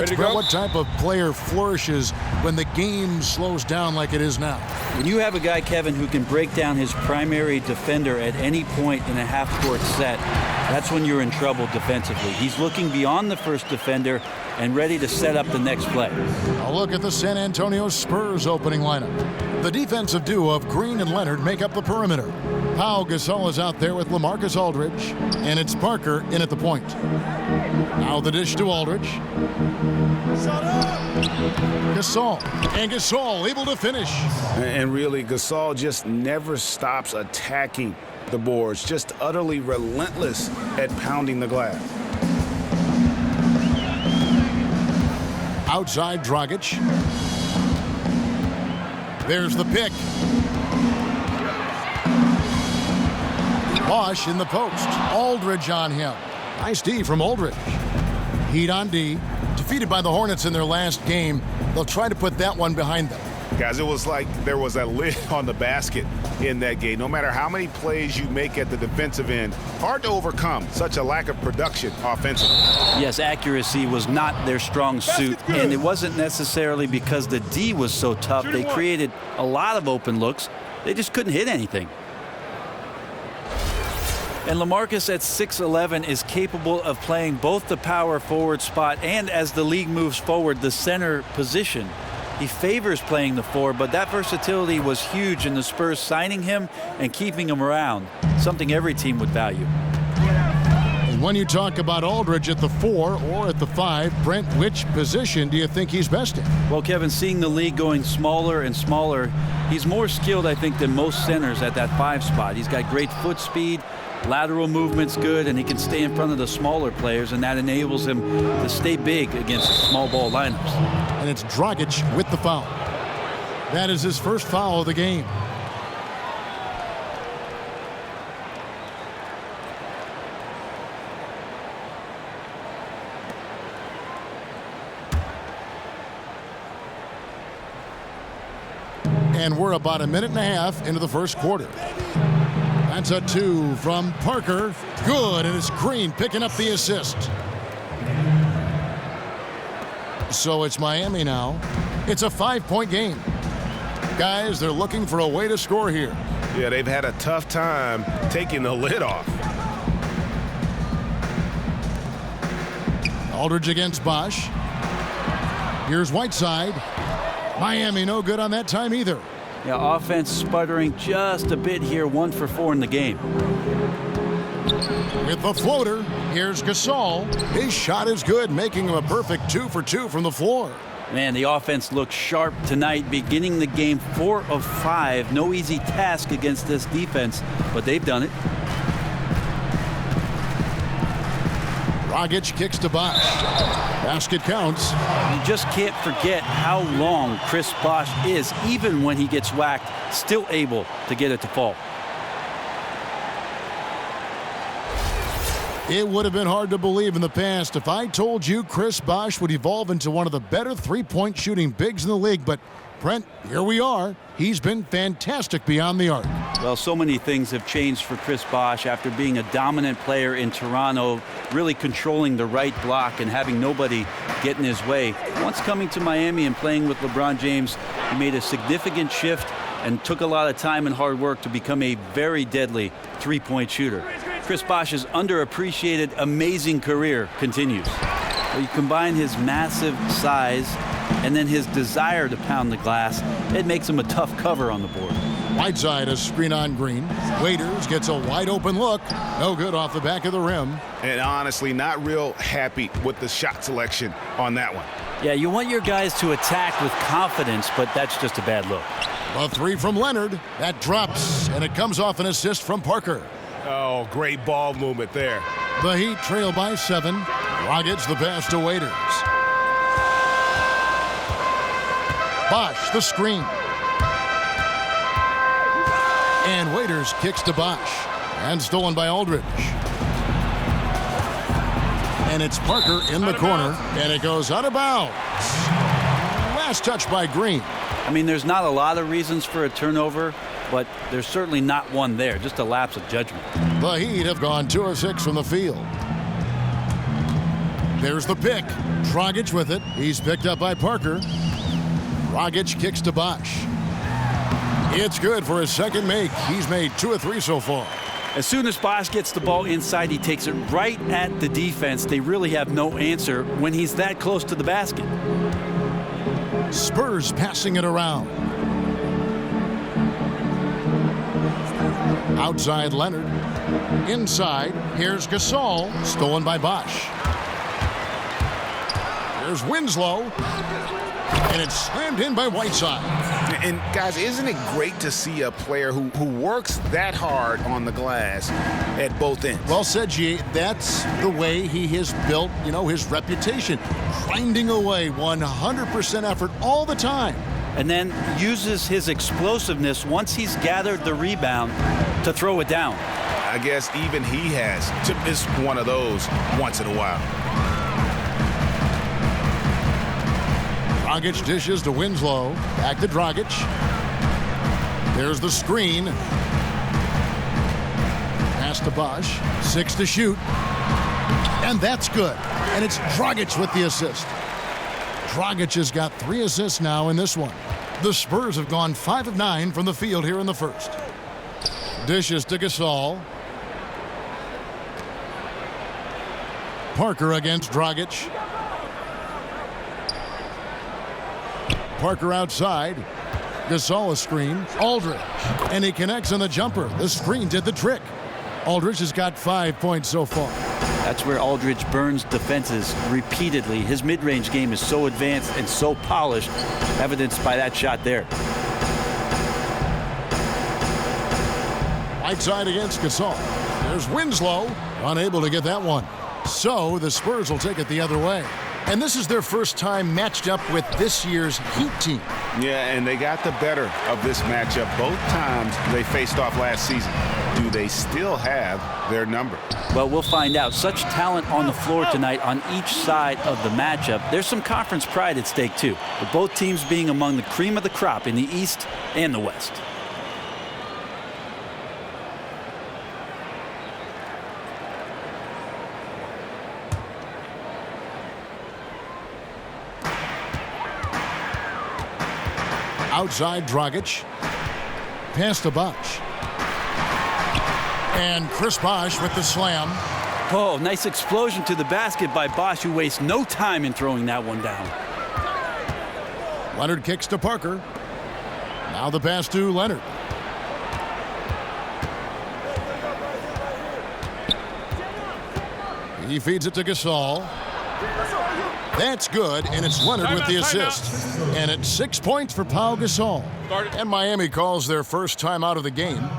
that's what type of player flourishes when the game slows down like it is now. When you have a guy, Kevin, who can break down his primary defender at any point in a half-court set, that's when you're in trouble defensively. He's looking beyond the first defender and ready to set up the next play. A look at the San Antonio Spurs opening lineup. The defensive duo of Green and Leonard make up the perimeter. Pau Gasol is out there with LaMarcus Aldridge, and it's Parker in at the point. Now the dish to Aldridge. Gasol, and Gasol able to finish. And really, Gasol just never stops attacking the boards, just utterly relentless at pounding the glass. Outside Dragic. There's the pick. Bosh in the post. Aldridge on him. Nice D from Aldridge. Heat on D. Defeated by the Hornets in their last game. They'll try to put that one behind them. Guys, it was like there was a lid on the basket in that game. No matter how many plays you make at the defensive end, hard to overcome such a lack of production offensively. Yes, accuracy was not their strong suit, and it wasn't necessarily because the D was so tough. They created a lot of open looks. They just couldn't hit anything. And LaMarcus at 6'11" is capable of playing both the power forward spot and, as the league moves forward, the center position. He favors playing the four, but that versatility was huge in the Spurs signing him and keeping him around, something every team would value. And when you talk about Aldridge at the 4 or at the 5, Brent, which position do you think he's best in? Well, Kevin, seeing the league going smaller and smaller, he's more skilled, I think, than most centers at that 5 spot. He's got great foot speed, lateral movement's good, and he can stay in front of the smaller players, and that enables him to stay big against small ball lineups. And it's Dragic with the foul. That is his first foul of the game. And we're about a minute and a half into the first quarter. That's a 2 from Parker. Good, and it's Green picking up the assist. So it's Miami now. It's a 5-point game. Guys, they're looking for a way to score here. Yeah, they've had a tough time taking the lid off. Aldridge against Bosh. Here's Whiteside. Miami no good on that time either. Yeah, offense sputtering just a bit here, 1 for 4 in the game. With the floater, here's Gasol. His shot is good, making him a perfect 2 for 2 from the floor. Man, the offense looks sharp tonight, beginning the game 4 of 5. No easy task against this defense, but they've done it. Dragic kicks to Bosh. Basket counts. You just can't forget how long Chris Bosh is, even when he gets whacked, still able to get it to fall. It would have been hard to believe in the past if I told you Chris Bosh would evolve into one of the better three-point shooting bigs in the league, but Brent, here we are. He's been fantastic beyond the arc. Well, so many things have changed for Chris Bosh after being a dominant player in Toronto, really controlling the right block and having nobody get in his way. Once coming to Miami and playing with LeBron James, he made a significant shift and took a lot of time and hard work to become a very deadly three-point shooter. Chris Bosh's underappreciated, amazing career continues. You combine his massive size and then his desire to pound the glass, it makes him a tough cover on the board. Whiteside, a screen on Green. Waiters gets a wide open look. No good off the back of the rim. And honestly, not real happy with the shot selection on that one. Yeah, you want your guys to attack with confidence, but that's just a bad look. A 3 from Leonard. That drops, and it comes off an assist from Parker. Oh, great ball movement there. The Heat trail by 7. Dragic the pass to Waiters. Bosh the screen. And Waiters kicks to Bosh. And stolen by Aldridge. And it's Parker in the corner. And it goes out of bounds. Last touch by Green. I mean, there's not a lot of reasons for a turnover, but there's certainly not one there. Just a lapse of judgment. The Heat have gone 2 of 6 from the field. There's the pick. Dragic with it. He's picked up by Parker. Dragic kicks to Bosch. It's good for his second make. He's made 2 of 3 so far. As soon as Bosch gets the ball inside, he takes it right at the defense. They really have no answer when he's that close to the basket. Spurs passing it around. Outside Leonard. Inside, here's Gasol. Stolen by Bosch. There's Winslow. And it's slammed in by Whiteside. And guys, isn't it great to see a player who works that hard on the glass at both ends? Well said, G. That's the way he has built, his reputation. Grinding away, 100% effort all the time. And then uses his explosiveness once he's gathered the rebound to throw it down. I guess even he has to miss one of those once in a while. Dragic dishes to Winslow. Back to Dragic. There's the screen. Pass to Bosch. 6 to shoot. And that's good. And it's Dragic with the assist. Dragic has got 3 assists now in this one. The Spurs have gone 5 of 9 from the field here in the first. Dishes to Gasol. Parker against Dragic. Parker outside. Gasol a screen. Aldridge. And he connects on the jumper. The screen did the trick. Aldridge has got 5 points so far. That's where Aldridge burns defenses repeatedly. His mid-range game is so advanced and so polished, evidenced by that shot there. Whiteside against Gasol. There's Winslow. Unable to get that one. So the Spurs will take it the other way. And this is their first time matched up with this year's Heat team. Yeah, and they got the better of this matchup both times they faced off last season. Do they still have their number? Well, we'll find out. Such talent on the floor tonight on each side of the matchup. There's some conference pride at stake, too, with both teams being among the cream of the crop in the East and the West. Outside Dragic. Pass to Bosch. And Chris Bosch with the slam. Oh, nice explosion to the basket by Bosch, who wastes no time in throwing that one down. Leonard kicks to Parker. Now the pass to Leonard. He feeds it to Gasol. That's good, and it's Leonard with the assist. And it's 6 points for Pau Gasol. And Miami calls their first time out of the game.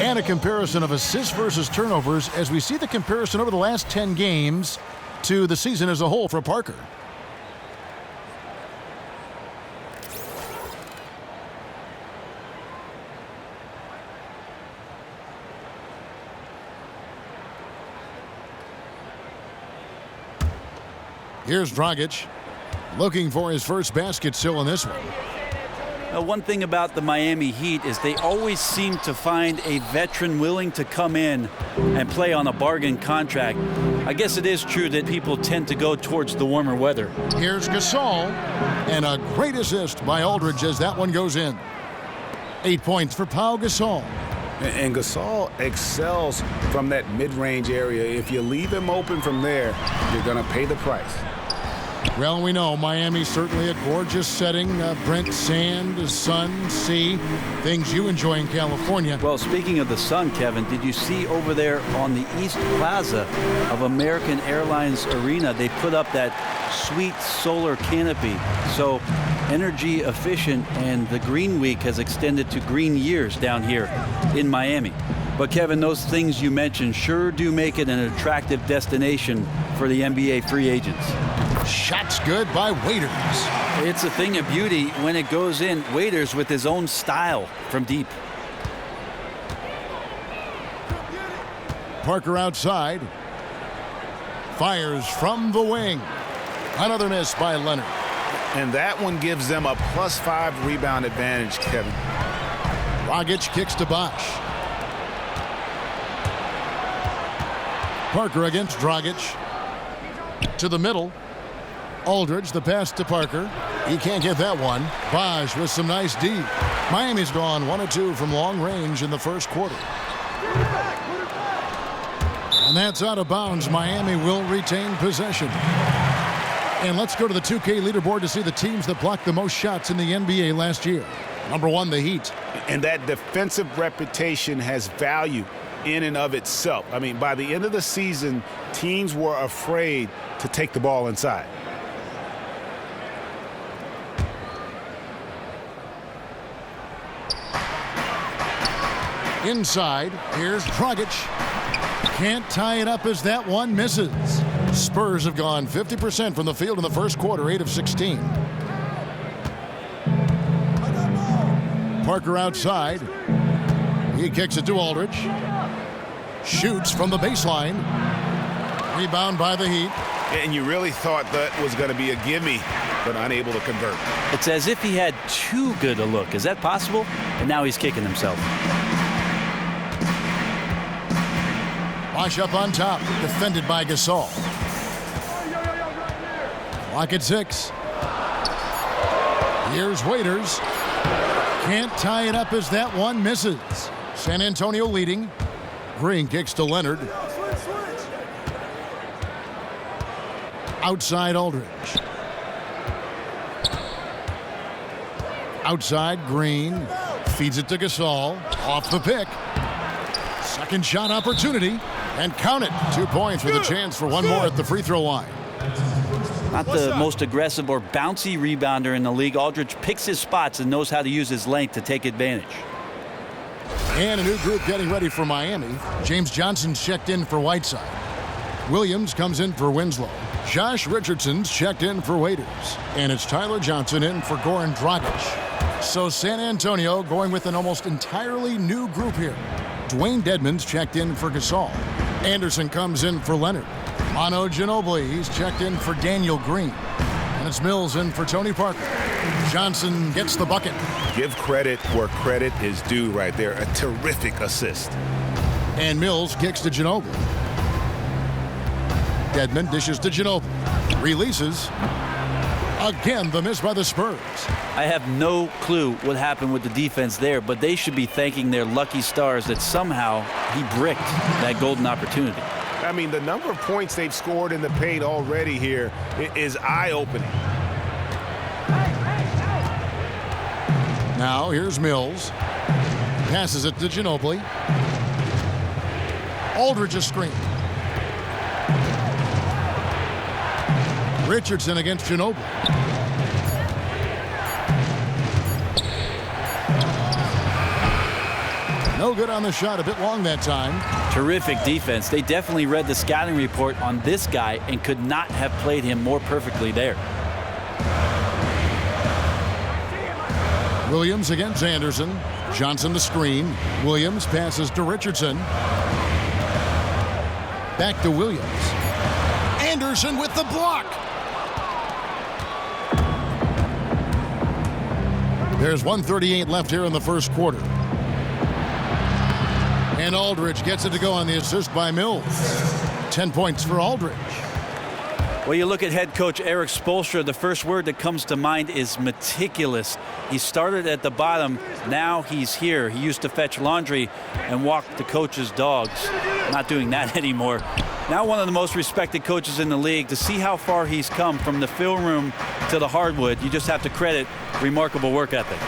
And a comparison of assists versus turnovers as we see the comparison over the last 10 games to the season as a whole for Parker. Here's Dragic looking for his first basket still in this one. One thing about the Miami Heat is they always seem to find a veteran willing to come in and play on a bargain contract. I guess it is true that people tend to go towards the warmer weather. Here's Gasol, and a great assist by Aldridge as that one goes in. 8 points for Pau Gasol. And Gasol excels from that mid-range area. If you leave him open from there, you're going to pay the price. Well, we know Miami's certainly a gorgeous setting. Brent, sand, sun, sea, things you enjoy in California. Well, speaking of the sun, Kevin, did you see over there on the East Plaza of American Airlines Arena, they put up that sweet solar canopy. So energy efficient, and the Green Week has extended to green years down here in Miami. But Kevin, those things you mentioned sure do make it an attractive destination for the NBA free agents. Shots good by Waiters. It's a thing of beauty when it goes in. Waiters with his own style from deep. Parker outside. Fires from the wing. Another miss by Leonard. And that one gives them a +5 rebound advantage, Kevin. Dragic kicks to Bosh. Parker against Dragic. To the middle. Aldridge, the pass to Parker. He can't get that one. Bosh with some nice D. Miami's gone 1 of 2 from long range in the first quarter. And that's out of bounds. Miami will retain possession. And let's go to the 2K leaderboard to see the teams that blocked the most shots in the NBA last year. Number 1, the Heat. And that defensive reputation has value in and of itself. I mean, by the end of the season, teams were afraid to take the ball inside. Inside, here's Dragic. Can't tie it up as that one misses. Spurs have gone 50% from the field in the first quarter, 8 of 16. Parker outside. He kicks it to Aldridge. Shoots from the baseline. Rebound by the Heat. And you really thought that was going to be a gimme, but unable to convert. It's as if he had too good a look. Is that possible? And now he's kicking himself. Bosh up on top, defended by Gasol. Clock at 6. Here's Waiters. Can't tie it up as that one misses. San Antonio leading. Green kicks to Leonard. Outside Aldridge. Outside Green. Feeds it to Gasol. Off the pick. Second shot opportunity. And count it. 2 points with a chance for one more at the free throw line. Not the most aggressive or bouncy rebounder in the league. Aldridge picks his spots and knows how to use his length to take advantage. And a new group getting ready for Miami. James Johnson's checked in for Whiteside. Williams comes in for Winslow. Josh Richardson's checked in for Waiters. And it's Tyler Johnson in for Goran Dragic. So San Antonio going with an almost entirely new group here. Dwayne Dedmon's checked in for Gasol. Anderson comes in for Leonard. Manu Ginobili, he's checked in for Daniel Green. And it's Mills in for Tony Parker. Johnson gets the bucket. Give credit where credit is due right there. A terrific assist. And Mills kicks to Ginobili. Dedmon dishes to Ginobili. Releases. Again, the miss by the Spurs. I have no clue what happened with the defense there, but they should be thanking their lucky stars that somehow he bricked that golden opportunity. I mean, the number of points they've scored in the paint already here is eye-opening. Now, here's Mills. Passes it to Ginobili. Aldridge a screen. Richardson against Ginobili. No good on the shot, a bit long that time. Terrific defense. They definitely read the scouting report on this guy and could not have played him more perfectly there. Williams against Anderson. Johnson the screen. Williams passes to Richardson. Back to Williams. Anderson with the block. There's 1:38 left here in the first quarter. And Aldridge gets it to go on the assist by Mills. 10 points for Aldridge. Well, you look at head coach Eric Spoelstra, the first word that comes to mind is meticulous. He started at the bottom, now he's here. He used to fetch laundry and walk the coach's dogs. Not doing that anymore. Now one of the most respected coaches in the league. To see how far he's come from the film room to the hardwood, you just have to credit remarkable work ethic.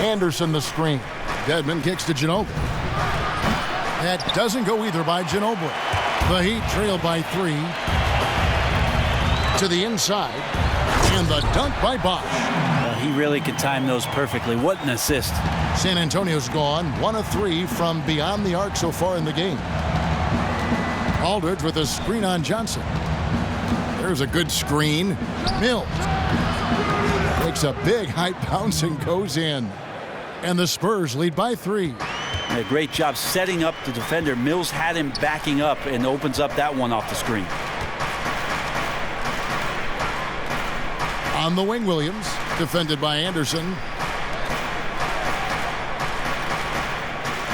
Anderson the screen. Dedmon kicks to Ginobili. That doesn't go either by Ginobili. The Heat trail by 3. To the inside. And the dunk by Bosh. He really could time those perfectly. What an assist. San Antonio's gone 1 of 3 from beyond the arc so far in the game. Aldridge with a screen on Johnson. There's a good screen. Mills takes a big high bounce and goes in. And the Spurs lead by 3. A great job setting up the defender. Mills had him backing up and opens up that one off the screen. On the wing, Williams, defended by Anderson.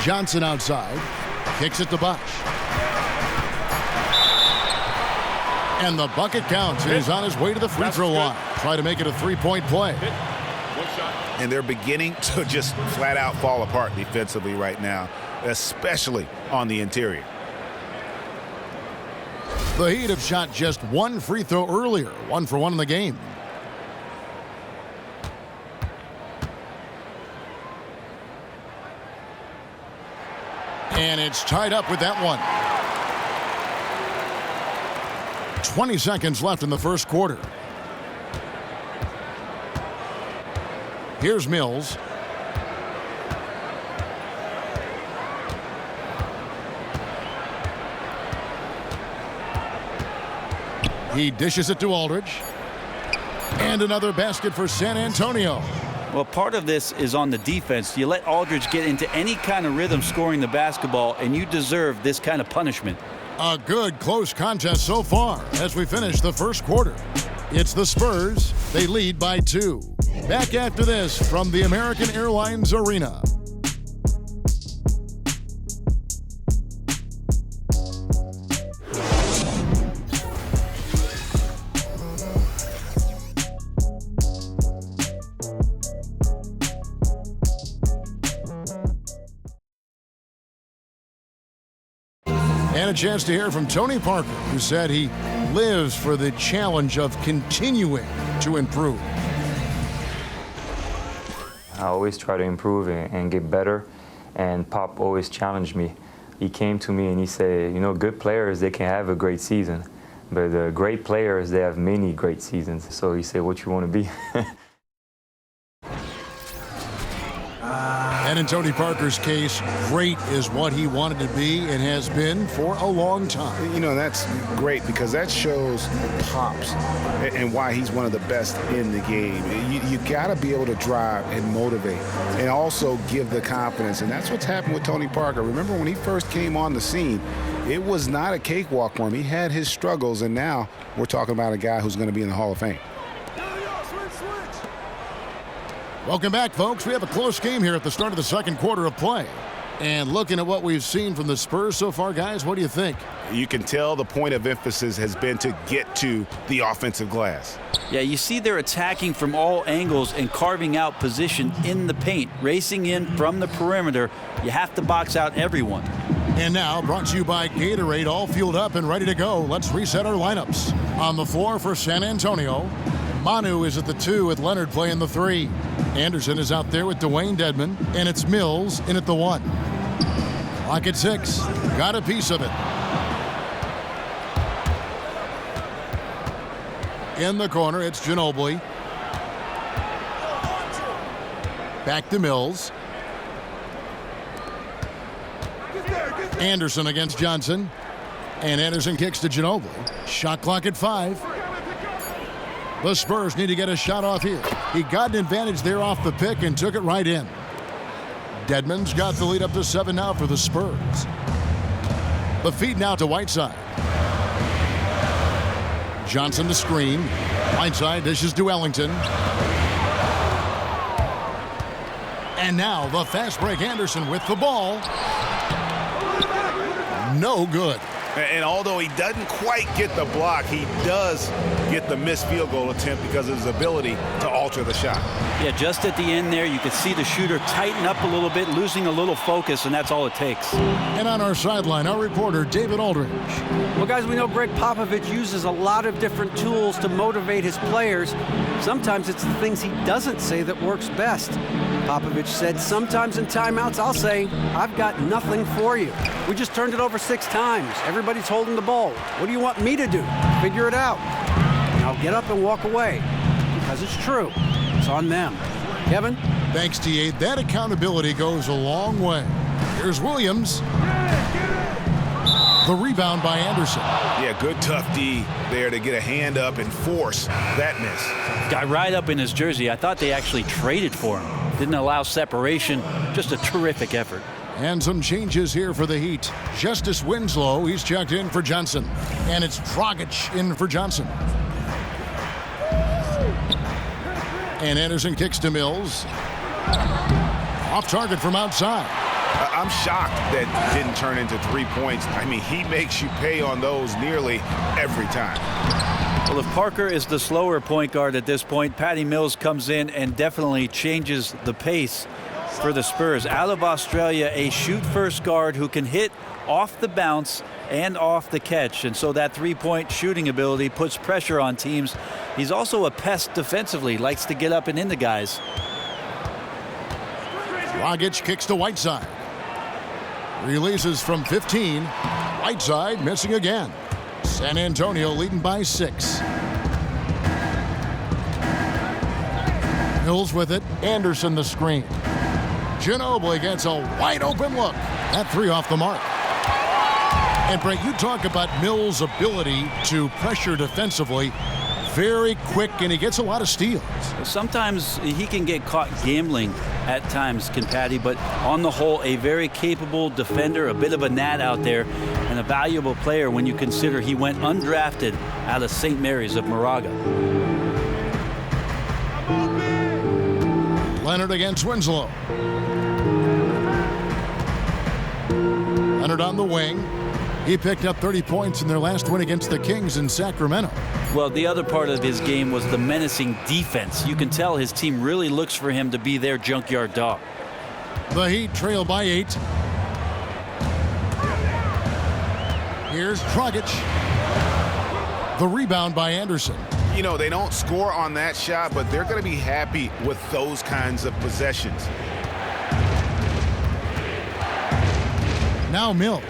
Johnson outside, kicks it to Bosh. And the bucket counts. He's on his way to the free throw line. Try to make it a three-point play. And they're beginning to just flat out fall apart defensively right now, especially on the interior. The Heat have shot just 1 free throw earlier, 1 for 1 in the game. And it's tied up with that one. 20 seconds left in the first quarter. Here's Mills. He dishes it to Aldridge. And another basket for San Antonio. Well, part of this is on the defense. You let Aldridge get into any kind of rhythm scoring the basketball, and you deserve this kind of punishment. A good close contest so far as we finish the first quarter. It's the Spurs. They lead by 2. Back after this from the American Airlines Arena. And a chance to hear from Tony Parker, who said he lives for the challenge of continuing to improve. I always try to improve and get better, and Pop always challenged me. He came to me and he said, you know, good players, they can have a great season, but the great players, they have many great seasons. So he said, what you want to be? And in Tony Parker's case, great is what he wanted to be and has been for a long time. You know, that's great because that shows Pops and why he's one of the best in the game. You got to be able to drive and motivate and also give the confidence. And that's what's happened with Tony Parker. Remember when he first came on the scene, it was not a cakewalk for him. He had his struggles, and now we're talking about a guy who's going to be in the Hall of Fame. Welcome back, folks. We have a close game here at the start of the second quarter of play. And looking at what we've seen from the Spurs so far, guys, what do you think? You can tell the point of emphasis has been to get to the offensive glass. Yeah, you see they're attacking from all angles and carving out position in the paint, racing in from the perimeter. You have to box out everyone. And now, brought to you by Gatorade, all fueled up and ready to go. Let's reset our lineups. On the floor for San Antonio, Manu is at the 2 with Leonard playing the 3. Anderson is out there with Dwayne Dedmon, and it's Mills in at the 1. Clock at 6. Got a piece of it. In the corner, it's Ginobili. Back to Mills. Anderson against Johnson. And Anderson kicks to Ginobili. Shot clock at 5. The Spurs need to get a shot off here. He got an advantage there off the pick and took it right in. Dedmon's got the lead up to 7 now for the Spurs. The feed now to Whiteside. Johnson to screen. Whiteside dishes to Ellington. And now the fast break Anderson with the ball. No good. And although he doesn't quite get the block, he does get the missed field goal attempt because of his ability to alter the shot. Yeah, just at the end there, you could see the shooter tighten up a little bit, losing a little focus, and that's all it takes. And on our sideline, our reporter, David Aldridge. Well, guys, we know Greg Popovich uses a lot of different tools to motivate his players. Sometimes it's the things he doesn't say that works best. Popovich said, sometimes in timeouts, I'll say, I've got nothing for you. We just turned it over 6 times. Everybody's holding the ball. What do you want me to do? Figure it out. Now get up and walk away. Because it's true. It's on them. Kevin? Thanks, T.A. That accountability goes a long way. Here's Williams. The rebound by Anderson. Yeah, good tough D there to get a hand up and force that miss. Got right up in his jersey. I thought they actually traded for him. Didn't allow separation. Just a terrific effort. And some changes here for the Heat. Justice Winslow, he's checked in for Johnson. And it's Dragic in for Johnson. And Anderson kicks to Mills. Off target from outside. I'm shocked that didn't turn into 3 points. I mean, he makes you pay on those nearly every time. Well, if Parker is the slower point guard at this point, Patty Mills comes in and definitely changes the pace for the Spurs. Out of Australia, a shoot-first guard who can hit off the bounce and off the catch. And so that three-point shooting ability puts pressure on teams. He's also a pest defensively, likes to get up and into guys. Dragic kicks to Whiteside. Releases from 15. Whiteside missing again. San Antonio leading by 6. Mills with it. Anderson the screen. Ginobili gets a wide open look. That 3 off the mark. And Brent, you talk about Mills' ability to pressure defensively. Very quick, and he gets a lot of steals. Sometimes he can get caught gambling at times, can Patty, but on the whole, a very capable defender, a bit of a gnat out there, and a valuable player when you consider he went undrafted out of St. Mary's of Moraga. Leonard against Winslow. Leonard on the wing. He picked up 30 points in their last win against the Kings in Sacramento. Well, the other part of his game was the menacing defense. You can tell his team really looks for him to be their junkyard dog. The Heat trail by 8. Here's Dragic. The rebound by Anderson. You know, they don't score on that shot, but they're going to be happy with those kinds of possessions. Now Mills.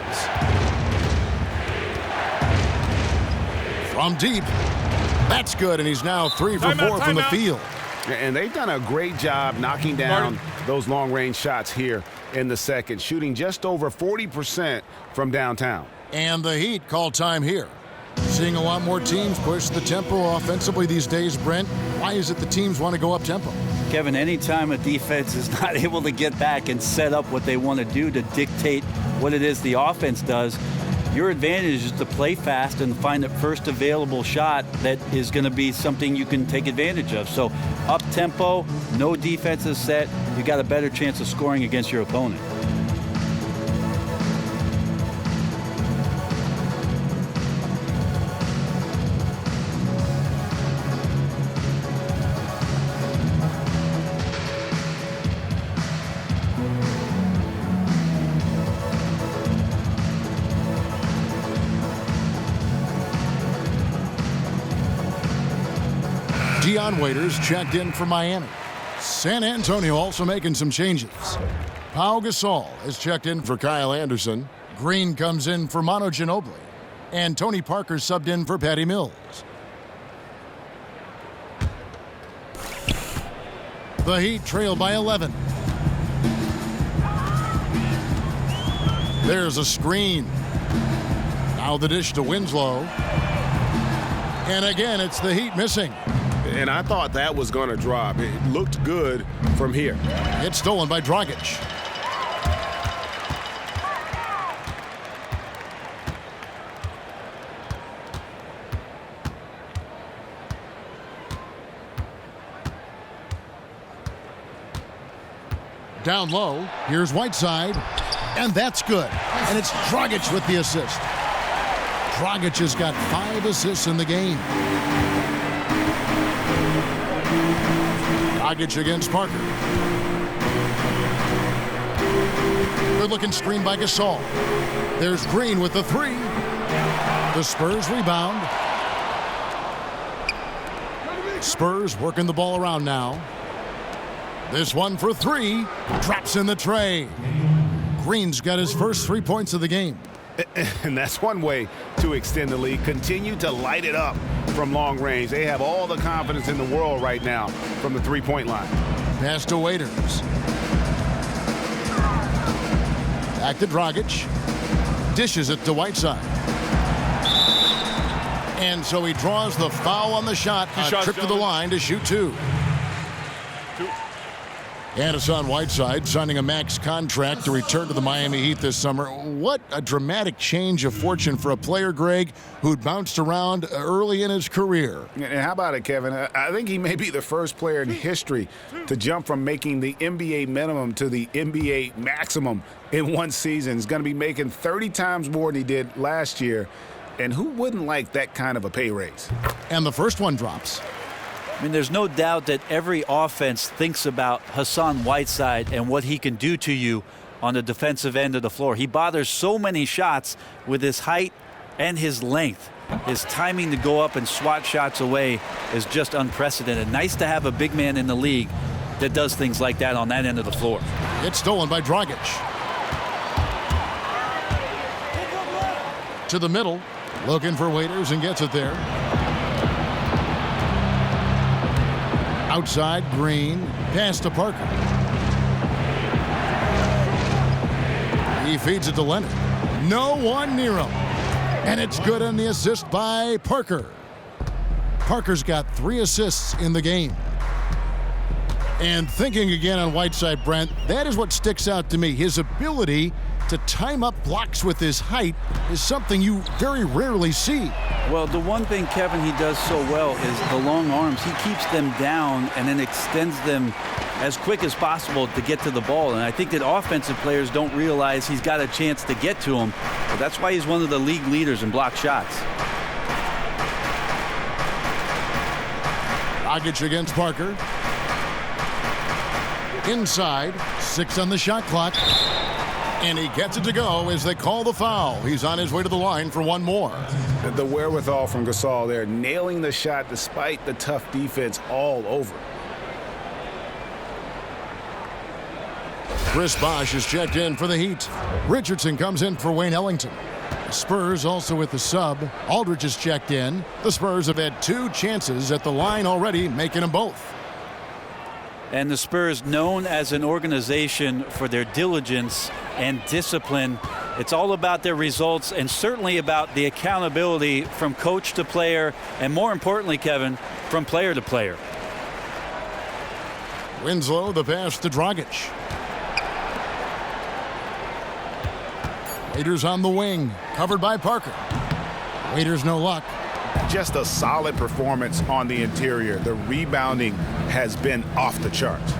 From deep. That's good, and he's now 3 for 4 from the field. And they've done a great job knocking down those long-range shots here in the second, shooting just over 40% from downtown. And the Heat call time here. Seeing a lot more teams push the tempo offensively these days, Brent. Why is it the teams want to go up tempo? Kevin, anytime a defense is not able to get back and set up what they want to do to dictate what it is the offense does, your advantage is to play fast and find the first available shot that is going to be something you can take advantage of. So up tempo, no defensive set, you got a better chance of scoring against your opponent. Dion Waiters checked in for Miami. San Antonio also making some changes. Pau Gasol has checked in for Kyle Anderson. Green comes in for Manu Ginobili. And Tony Parker subbed in for Patty Mills. The Heat trail by 11. There's a screen. Now the dish to Winslow. And again, it's the Heat missing. And I thought that was going to drop. It looked good from here. It's stolen by Dragic. Down low, here's Whiteside, and that's good. And it's Dragic with the assist. Dragic has got 5 assists in the game. Dragic against Parker. Good-looking screen by Gasol. There's Green with the 3. The Spurs rebound. Spurs working the ball around now. This one for 3. Drops in the tray. Green's got his first 3 points of the game. And that's one way to extend the lead. Continue to light it up from long range. They have all the confidence in the world right now from the three-point line. Pass to Waiters. Back to Dragic. Dishes it to Whiteside. And so he draws the foul on the shot. A trip to the line to shoot 2. And Hassan Whiteside signing a max contract to return to the Miami Heat this summer. What a dramatic change of fortune for a player, Greg, who'd bounced around early in his career. And how about it, Kevin? I think he may be the first player in history to jump from making the NBA minimum to the NBA maximum in one season. He's going to be making 30 times more than he did last year. And who wouldn't like that kind of a pay raise? And the first one drops. I mean, there's no doubt that every offense thinks about Hassan Whiteside and what he can do to you on the defensive end of the floor. He bothers so many shots with his height and his length. His timing to go up and swat shots away is just unprecedented. Nice to have a big man in the league that does things like that on that end of the floor. It's stolen by Dragic. To the middle, looking for Waiters and gets it there. Outside, Green. Pass to Parker. He feeds it to Leonard. No one near him. And it's good on the assist by Parker. Parker's got 3 assists in the game. And thinking again on Whiteside, Brent, that is what sticks out to me. His ability to time up blocks with his height is something you very rarely see. Well, the one thing, Kevin, he does so well is the long arms. He keeps them down and then extends them as quick as possible to get to the ball. And I think that offensive players don't realize he's got a chance to get to him. But that's why he's one of the league leaders in block shots. Dragic against Parker. Inside, 6 on the shot clock. And he gets it to go as they call the foul. He's on his way to the line for one more. The wherewithal from Gasol there, nailing the shot despite the tough defense all over. Chris Bosh is checked in for the Heat. Richardson comes in for Wayne Ellington. The Spurs also with the sub. Aldridge is checked in. The Spurs have had 2 chances at the line already, making them both. And the Spurs, known as an organization for their diligence and discipline. It's all about their results and certainly about the accountability from coach to player, and more importantly, Kevin, from player to player. Winslow, the pass to Dragic. Waiters on the wing, covered by Parker. Waiters no luck. Just a solid performance on the interior. The rebounding has been off the charts.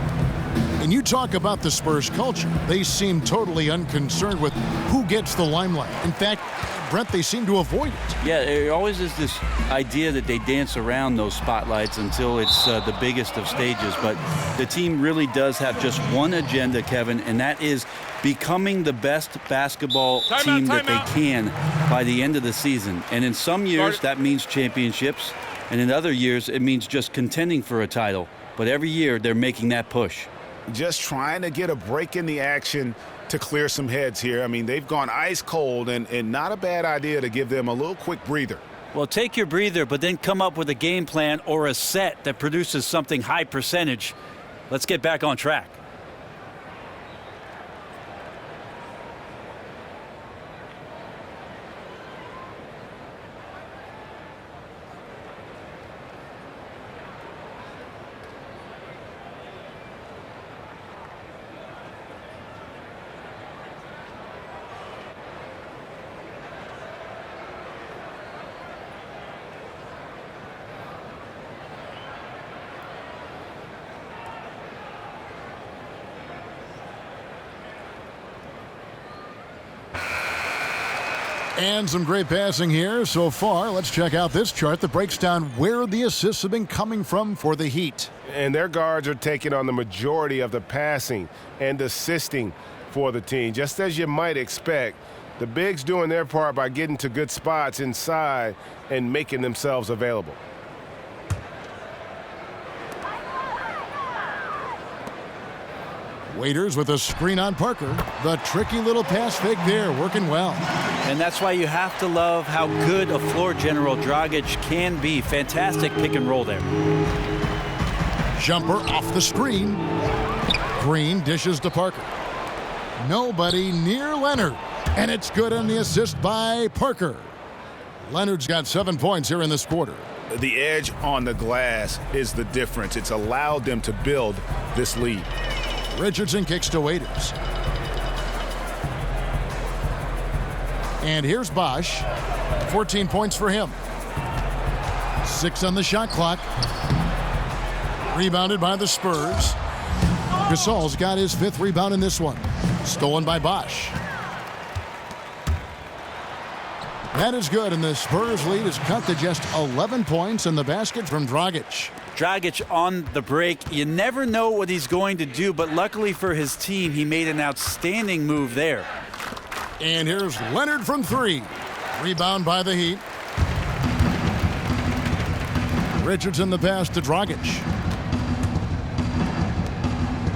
And you talk about the Spurs culture. They seem totally unconcerned with who gets the limelight. In fact, Brent, they seem to avoid it. Yeah, there always is this idea that they dance around those spotlights until it's the biggest of stages. But the team really does have just one agenda, Kevin, and that is becoming the best basketball team that they can by the end of the season. And in some years, that means championships. And in other years, it means just contending for a title. But every year, they're making that push. Just trying to get a break in the action to clear some heads here. I mean, they've gone ice cold, and not a bad idea to give them a little quick breather. Well, take your breather, but then come up with a game plan or a set that produces something high percentage. Let's get back on track. And some great passing here so far. Let's check out this chart that breaks down where the assists have been coming from for the Heat. And their guards are taking on the majority of the passing and assisting for the team. Just as you might expect, the bigs doing their part by getting to good spots inside and making themselves available. Waiters with a screen on Parker. The tricky little pass fake there, working well. And that's why you have to love how good a floor general Dragic can be. Fantastic pick and roll there. Jumper off the screen. Green dishes to Parker. Nobody near Leonard. And it's good on the assist by Parker. Leonard's got 7 points here in this quarter. The edge on the glass is the difference. It's allowed them to build this lead. Richardson kicks to Waiters. And here's Bosch. 14 points for him. 6 on the shot clock. Rebounded by the Spurs. Gasol's got his 5th rebound in this one. Stolen by Bosch. That is good, and the Spurs lead is cut to just 11 points in the basket from Dragic. Dragic on the break. You never know what he's going to do, but luckily for his team, he made an outstanding move there. And here's Leonard from 3. Rebound by the Heat. Richardson the pass to Dragic.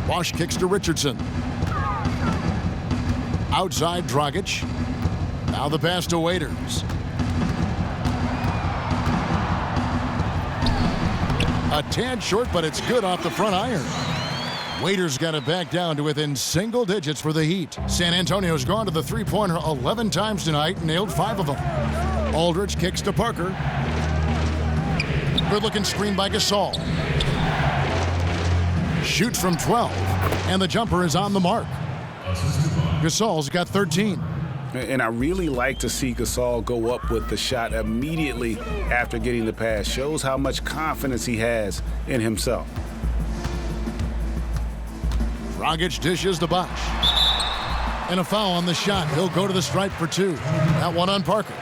Bosch kicks to Richardson. Outside Dragic. Now the pass to Waiters. A tad short, but it's good off the front iron. Waiters got it back down to within single digits for the Heat. San Antonio's gone to the three-pointer 11 times tonight, nailed 5 of them. Aldridge kicks to Parker. Good-looking screen by Gasol. Shoots from 12, and the jumper is on the mark. Gasol's got 13. And I really like to see Gasol go up with the shot immediately after getting the pass. Shows how much confidence he has in himself. Dragic dishes to Bosch. And a foul on the shot. He'll go to the stripe for 2. That one on Parker.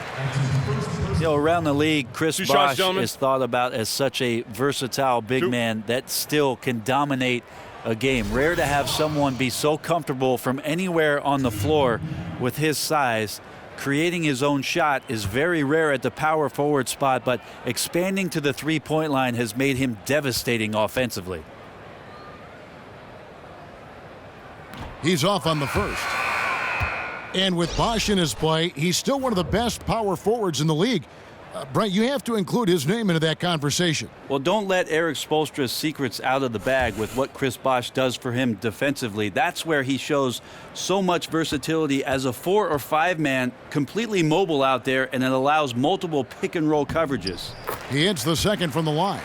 You know, around the league, Chris Bosh is thought about as such a versatile big man that still can dominate a game. Rare to have someone be so comfortable from anywhere on the floor with his size. Creating his own shot is very rare at the power forward spot, but expanding to the three-point line has made him devastating offensively. He's off on the first. And with Bosch in his play, he's still one of the best power forwards in the league. Brent, you have to include his name into that conversation. Well, don't let Eric Spoelstra's secrets out of the bag with what Chris Bosh does for him defensively. That's where he shows so much versatility as a 4 or 5 man, completely mobile out there, and it allows multiple pick and roll coverages. He hits the second from the line.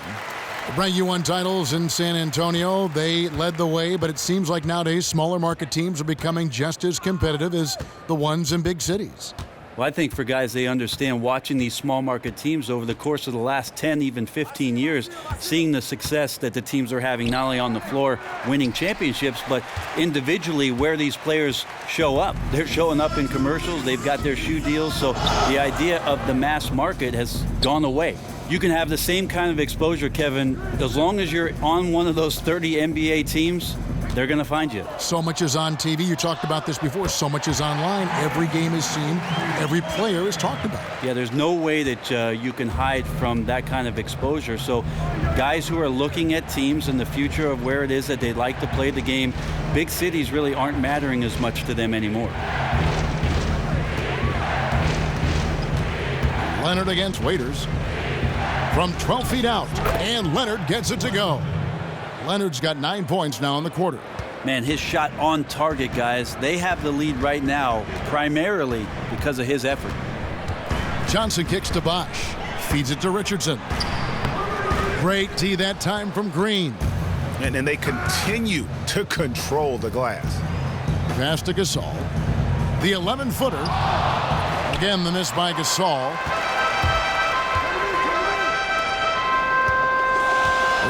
Brent, you won titles in San Antonio. They led the way, but it seems like nowadays smaller market teams are becoming just as competitive as the ones in big cities. Well, I think for guys, they understand watching these small market teams over the course of the last 10, even 15 years, seeing the success that the teams are having not only on the floor winning championships, but individually where these players show up. They're showing up in commercials. They've got their shoe deals. So the idea of the mass market has gone away. You can have the same kind of exposure, Kevin, as long as you're on one of those 30 NBA teams. They're going to find you. So much is on TV. You talked about this before. So much is online. Every game is seen. Every player is talked about. Yeah, there's no way that you can hide from that kind of exposure. So guys who are looking at teams in the future of where it is that they'd like to play the game, big cities really aren't mattering as much to them anymore. Leonard against Waiters. From 12 feet out, and Leonard gets it to go. Leonard's got 9 points now in the quarter. Man, his shot on target, guys. They have the lead right now, primarily because of his effort. Johnson kicks to Bosch. Feeds it to Richardson. Great D that time from Green. And they continue to control the glass. Pass to Gasol. The 11-footer. Again, the miss by Gasol.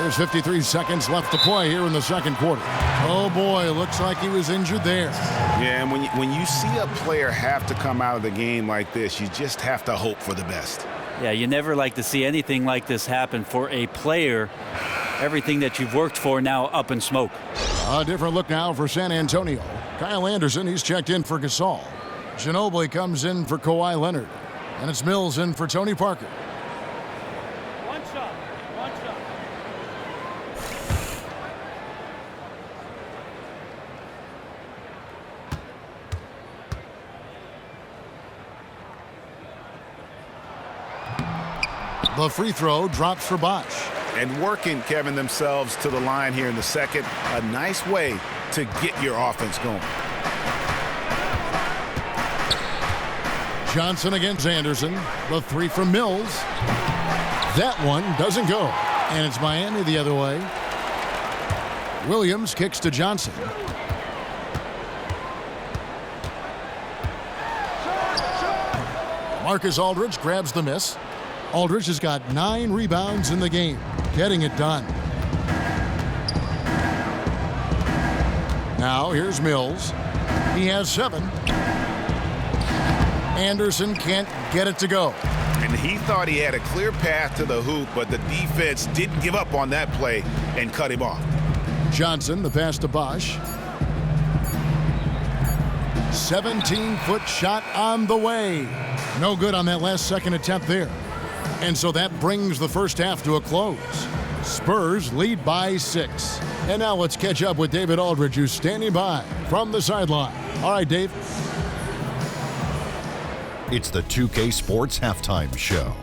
There's 53 seconds left to play here in the second quarter. Oh boy, looks like he was injured there. Yeah, and when you see a player have to come out of the game like this, you just have to hope for the best. Yeah, you never like to see anything like this happen for a player. Everything that you've worked for now up in smoke. A different look now for San Antonio. Kyle Anderson, he's checked in for Gasol. Ginobili comes in for Kawhi Leonard. And it's Mills in for Tony Parker. One shot. The free throw drops for Bosh. And working, Kevin, themselves to the line here in the second. A nice way to get your offense going. Johnson against Anderson. The three from Mills. That one doesn't go. And it's Miami the other way. Williams kicks to Johnson. Marcus Aldridge grabs the miss. Aldridge has got 9 rebounds in the game, getting it done. Now here's Mills. He has 7. Anderson can't get it to go. And he thought he had a clear path to the hoop, but the defense didn't give up on that play and cut him off. Johnson, the pass to Bosh. 17-foot shot on the way. No good on that last second attempt there. And so that brings the first half to a close. Spurs lead by 6. And now let's catch up with David Aldridge, who's standing by from the sideline. All right, Dave. It's the 2K Sports Halftime Show.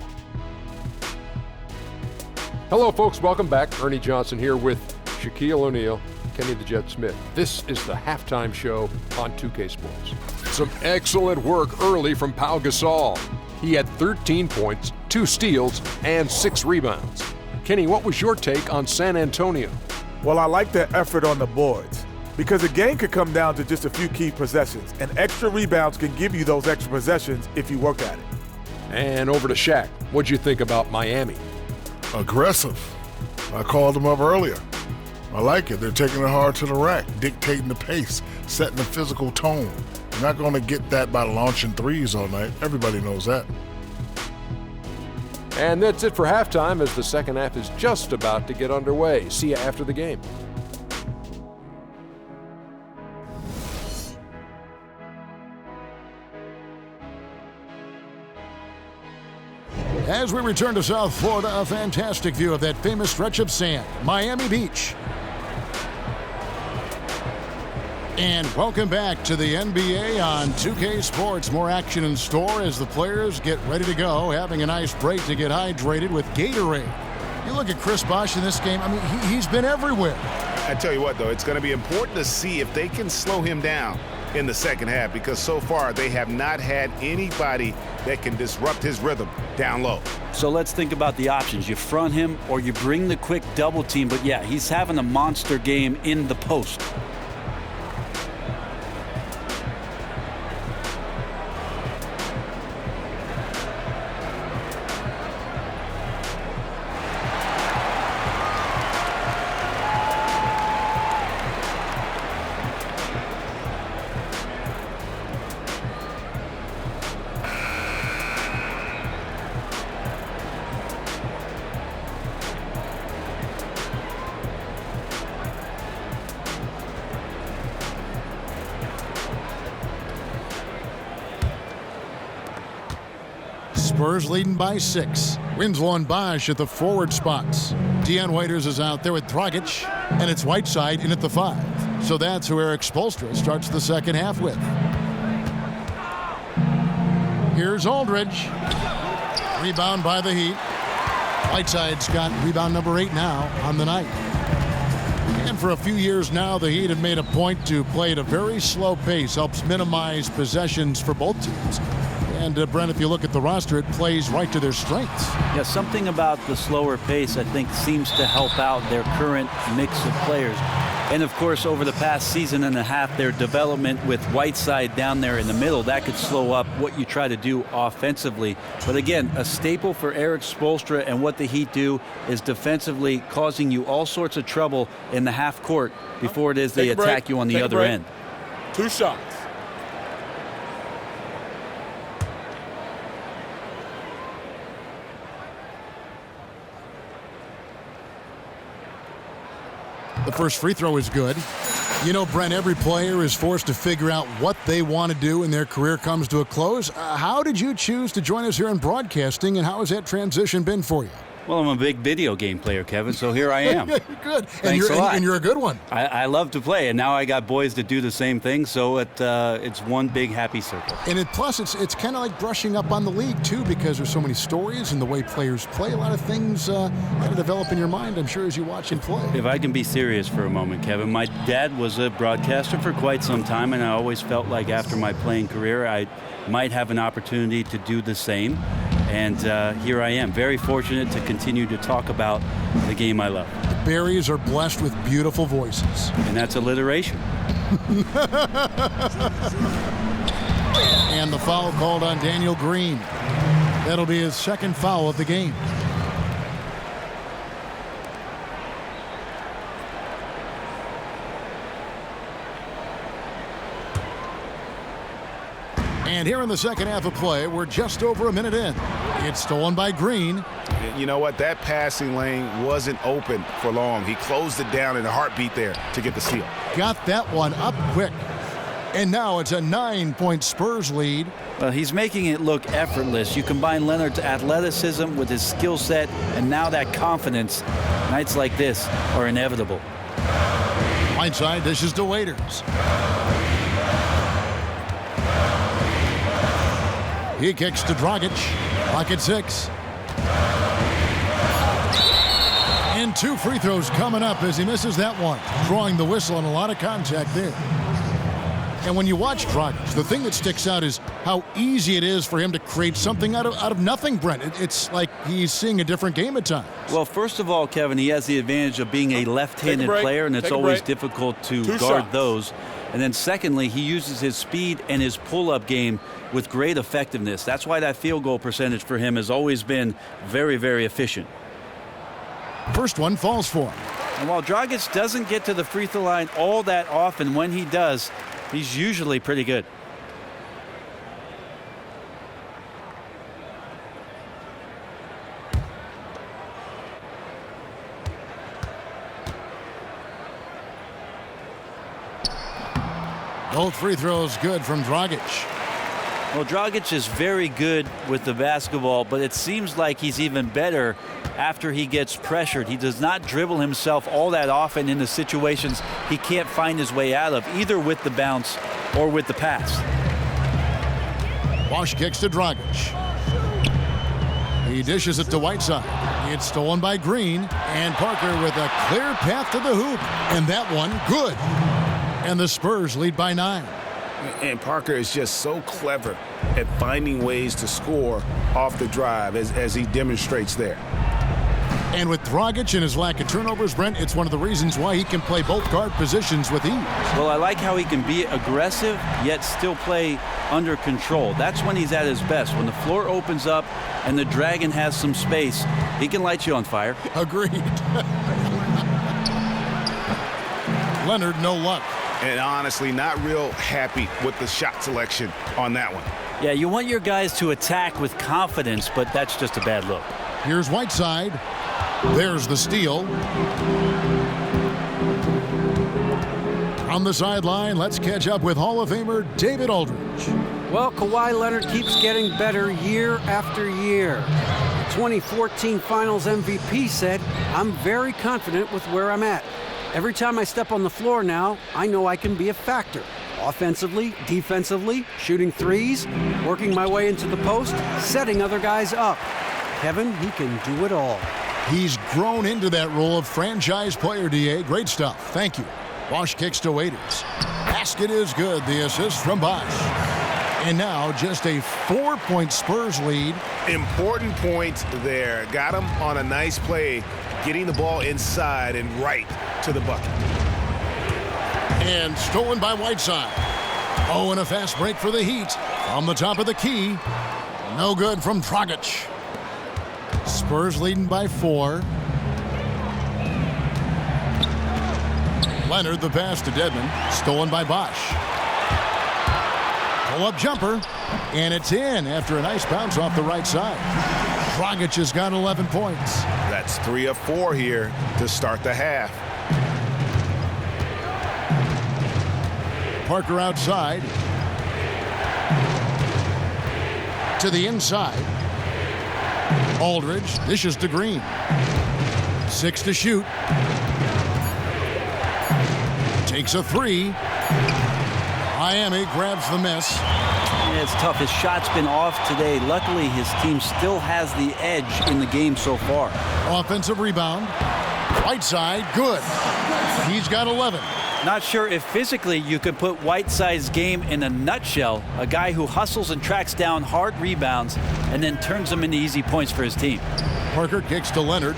Hello, folks. Welcome back. Ernie Johnson here with Shaquille O'Neal, Kenny the Jet Smith. This is the halftime show on 2K Sports. Some excellent work early from Pau Gasol. He had 13 points, 2 steals, and 6 rebounds. Kenny, what was your take on San Antonio? Well, I like their effort on the boards because a game could come down to just a few key possessions, and extra rebounds can give you those extra possessions if you work at it. And over to Shaq. What'd you think about Miami? Aggressive. I called them up earlier. I like it. They're taking it hard to the rack, dictating the pace, setting the physical tone. You're not going to get that by launching threes all night. Everybody knows that. And that's it for halftime as the second half is just about to get underway. See you after the game. As we return to South Florida, a fantastic view of that famous stretch of sand, Miami Beach. And welcome back to the NBA on 2K Sports. More action in store as the players get ready to go, having a nice break to get hydrated with Gatorade. You look at Chris Bosh in this game, I mean, he's been everywhere. I tell you what, though, it's going to be important to see if they can slow him down in the second half, because so far they have not had anybody that can disrupt his rhythm down low. So let's think about the options. You front him or you bring the quick double team. But yeah, he's having a monster game in the post. Spurs leading by 6. Winslow and Bosh at the forward spots. Deion Waiters is out there with Dragic, and it's Whiteside in at the 5. So that's who Eric Spoelstra starts the second half with. Here's Aldridge. Rebound by the Heat. Whiteside's got rebound number 8 now on the night. And for a few years now, the Heat have made a point to play at a very slow pace, helps minimize possessions for both teams. And Brent, if you look at the roster, it plays right to their strengths. Yeah, something about the slower pace, I think, seems to help out their current mix of players. And of course, over the past season and a half, their development with Whiteside down there in the middle, that could slow up what you try to do offensively. But again, a staple for Eric Spoelstra, and what the Heat do is defensively causing you all sorts of trouble in the half court before it is they attack you on the other end. 2 shots. The first free throw is good. You know, Brent, every player is forced to figure out what they want to do when their career comes to a close. How did you choose to join us here in broadcasting, and how has that transition been for you? Well, I'm a big video game player, Kevin, so here I am. Good. Thanks a lot. And you're a good one. I love to play, and now I got boys that do the same thing, so it's one big happy circle. And plus, it's kind of like brushing up on the league, too, because there's so many stories and the way players play. A lot of things kind of develop in your mind, I'm sure, as you watch and play. If I can be serious for a moment, Kevin, my dad was a broadcaster for quite some time, and I always felt like after my playing career, I might have an opportunity to do the same. And here I am, very fortunate to continue to talk about the game I love. The Berries are blessed with beautiful voices. And that's alliteration. And the foul called on Daniel Green. That'll be his second foul of the game. And here in the second half of play, we're just over a minute in. It's stolen by Green. You know what? That passing lane wasn't open for long. He closed it down in a heartbeat there to get the steal. Got that one up quick. And now it's a 9-point Spurs lead. Well, he's making it look effortless. You combine Leonard's athleticism with his skill set, and now that confidence. Nights like this are inevitable. Whiteside dishes to Waiters. He kicks to Dragic. Clock at 6. And 2 free throws coming up as he misses that one. Drawing the whistle and a lot of contact there. And when you watch Dragic, the thing that sticks out is how easy it is for him to create something out of nothing, Brent. It's like he's seeing a different game at times. Well, first of all, Kevin, he has the advantage of being a left-handed player, and it's always difficult to guard those. And then secondly, he uses his speed and his pull-up game with great effectiveness. That's why that field goal percentage for him has always been very, very efficient. First one falls for him. And while Dragic doesn't get to the free throw line all that often, when he does, he's usually pretty good. Both free throws good from Dragic. Well, Dragic is very good with the basketball, but it seems like he's even better after he gets pressured. He does not dribble himself all that often into situations he can't find his way out of, either with the bounce or with the pass. Bosch kicks to Dragic. He dishes it to Whiteside. It's stolen by Green, and Parker with a clear path to the hoop. And that one, good. And the Spurs lead by 9. And Parker is just so clever at finding ways to score off the drive as he demonstrates there. And with Dragic and his lack of turnovers, Brent, it's one of the reasons why he can play both guard positions with ease. Well, I like how he can be aggressive, yet still play under control. That's when he's at his best. When the floor opens up and the Dragon has some space, he can light you on fire. Agreed. Leonard, no luck. And honestly, not real happy with the shot selection on that one. Yeah, you want your guys to attack with confidence, but that's just a bad look. Here's Whiteside. There's the steal. On the sideline, let's catch up with Hall of Famer David Aldridge. Well, Kawhi Leonard keeps getting better year after year. The 2014 Finals MVP said, "I'm very confident with where I'm at. Every time I step on the floor now, I know I can be a factor. Offensively, defensively, shooting threes, working my way into the post, setting other guys up. Kevin, he can do it all." He's grown into that role of franchise player, DA. Great stuff. Thank you. Bosch kicks to Waiters. Basket is good. The assist from Bosch. And now just a 4-point Spurs lead. Important point there. Got him on a nice play, getting the ball inside and right to the bucket. And stolen by Whiteside. Oh, and a fast break for the Heat. On the top of the key. No good from Dragic. Spurs leading by 4. Leonard, the pass to Dedmon. Stolen by Bosch. Pull-up jumper. And it's in after a nice bounce off the right side. Dragic has got 11 points. That's 3 of 4 here to start the half. Parker outside. To the inside. Aldridge dishes to Green. 6 to shoot. Takes a 3. Miami grabs the miss. Yeah, it's tough. His shot's been off today. Luckily, his team still has the edge in the game so far. Offensive rebound. Whiteside, good. He's got 11. Not sure if physically you could put Whiteside's game in a nutshell. A guy who hustles and tracks down hard rebounds and then turns them into easy points for his team. Parker kicks to Leonard.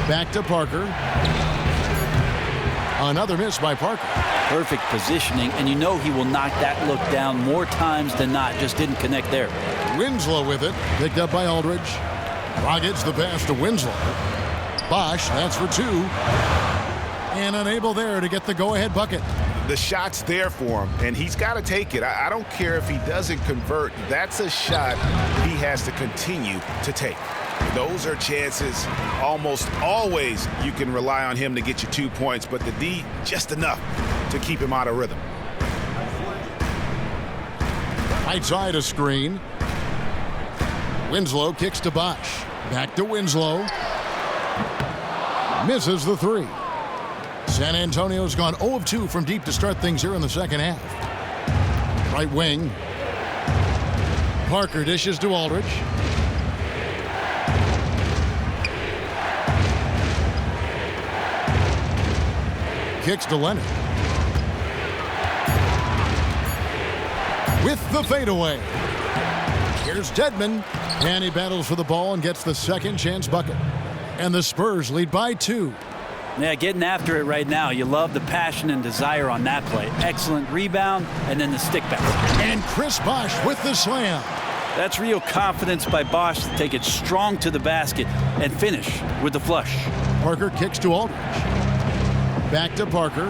Back to Parker. Another miss by Parker. Perfect positioning, and you know he will knock that look down more times than not. Just didn't connect there. Winslow with it. Picked up by Aldridge. Rockets the pass to Winslow. Bosch, that's for 2. And unable there to get the go-ahead bucket. The shot's there for him, and he's got to take it. I don't care if he doesn't convert. That's a shot he has to continue to take. Those are chances almost always you can rely on him to get you 2 points, but the D just enough to keep him out of rhythm. Right side a screen. Winslow kicks to Bosch. Back to Winslow. Misses the 3. San Antonio's gone 0 of 2 from deep to start things here in the second half. Right wing. Parker dishes to Aldridge. Kicks to Leonard. With the fadeaway. Here's Dedmon. And he battles for the ball and gets the second chance bucket. And the Spurs lead by 2. Yeah, getting after it right now. You love the passion and desire on that play. Excellent rebound, and then the stick pass. And Chris Bosch with the slam. That's real confidence by Bosch to take it strong to the basket and finish with the flush. Parker kicks to Aldridge. Back to Parker.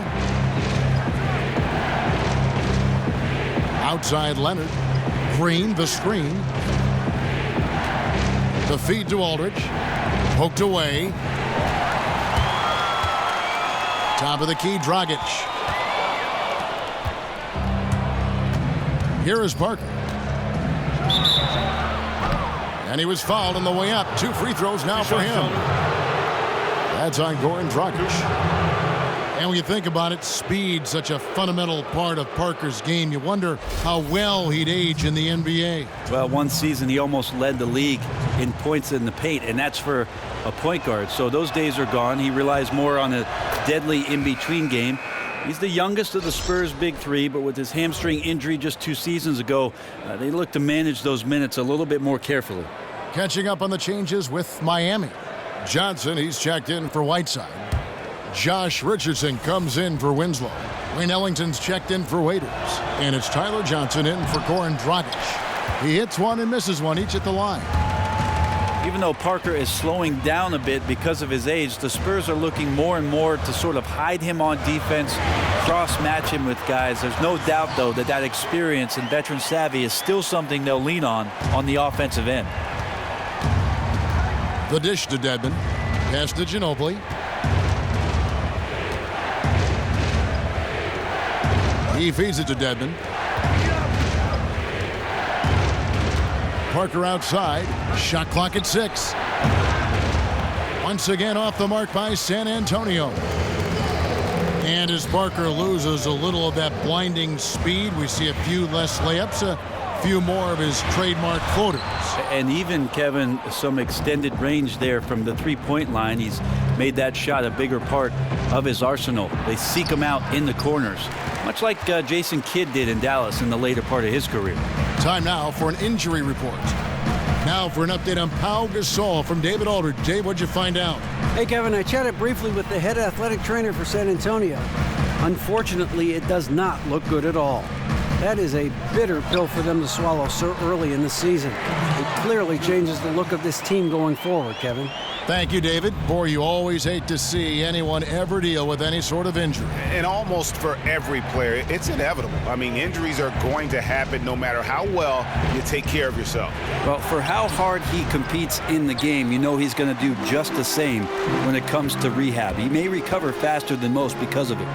Outside Leonard. Green, the screen. The feed to Aldridge. Poked away. Top of the key, Dragic. Here is Parker. And he was fouled on the way up. 2 free throws now for him. That's on Goran Dragic. And when you think about it, speed, such a fundamental part of Parker's game. You wonder how well he'd age in the NBA. Well, one season he almost led the league in points in the paint, and that's for a point guard. So those days are gone. He relies more on a deadly in-between game. He's the youngest of the Spurs' big 3, but with his hamstring injury just 2 seasons ago, they look to manage those minutes a little bit more carefully. Catching up on the changes with Miami. Johnson, he's checked in for Whiteside. Josh Richardson comes in for Winslow. Wayne Ellington's checked in for Waiters. And it's Tyler Johnson in for Goran Dragic. He hits one and misses one, each at the line. Even though Parker is slowing down a bit because of his age, the Spurs are looking more and more to sort of hide him on defense, cross-match him with guys. There's no doubt, though, that experience and veteran savvy is still something they'll lean on the offensive end. The dish to Dedmon. Pass to Ginobili. He feeds it to Dedmon. Parker outside. Shot clock at 6. Once again off the mark by San Antonio. And as Parker loses a little of that blinding speed, we see a few less layups, a few more of his trademark floaters. And even, Kevin, some extended range there from the three-point line. He's made that shot a bigger part of his arsenal. They seek him out in the corners, much like Jason Kidd did in Dallas in the later part of his career. Time now for an injury report. Now for an update on Pau Gasol from David Aldridge. Dave, what'd you find out? Hey, Kevin, I chatted briefly with the head athletic trainer for San Antonio. Unfortunately, it does not look good at all. That is a bitter pill for them to swallow so early in the season. It clearly changes the look of this team going forward, Kevin. Thank you, David. Boy, you always hate to see anyone ever deal with any sort of injury. And almost for every player, it's inevitable. I mean, injuries are going to happen no matter how well you take care of yourself. Well, for how hard he competes in the game, you know he's going to do just the same when it comes to rehab. He may recover faster than most because of it.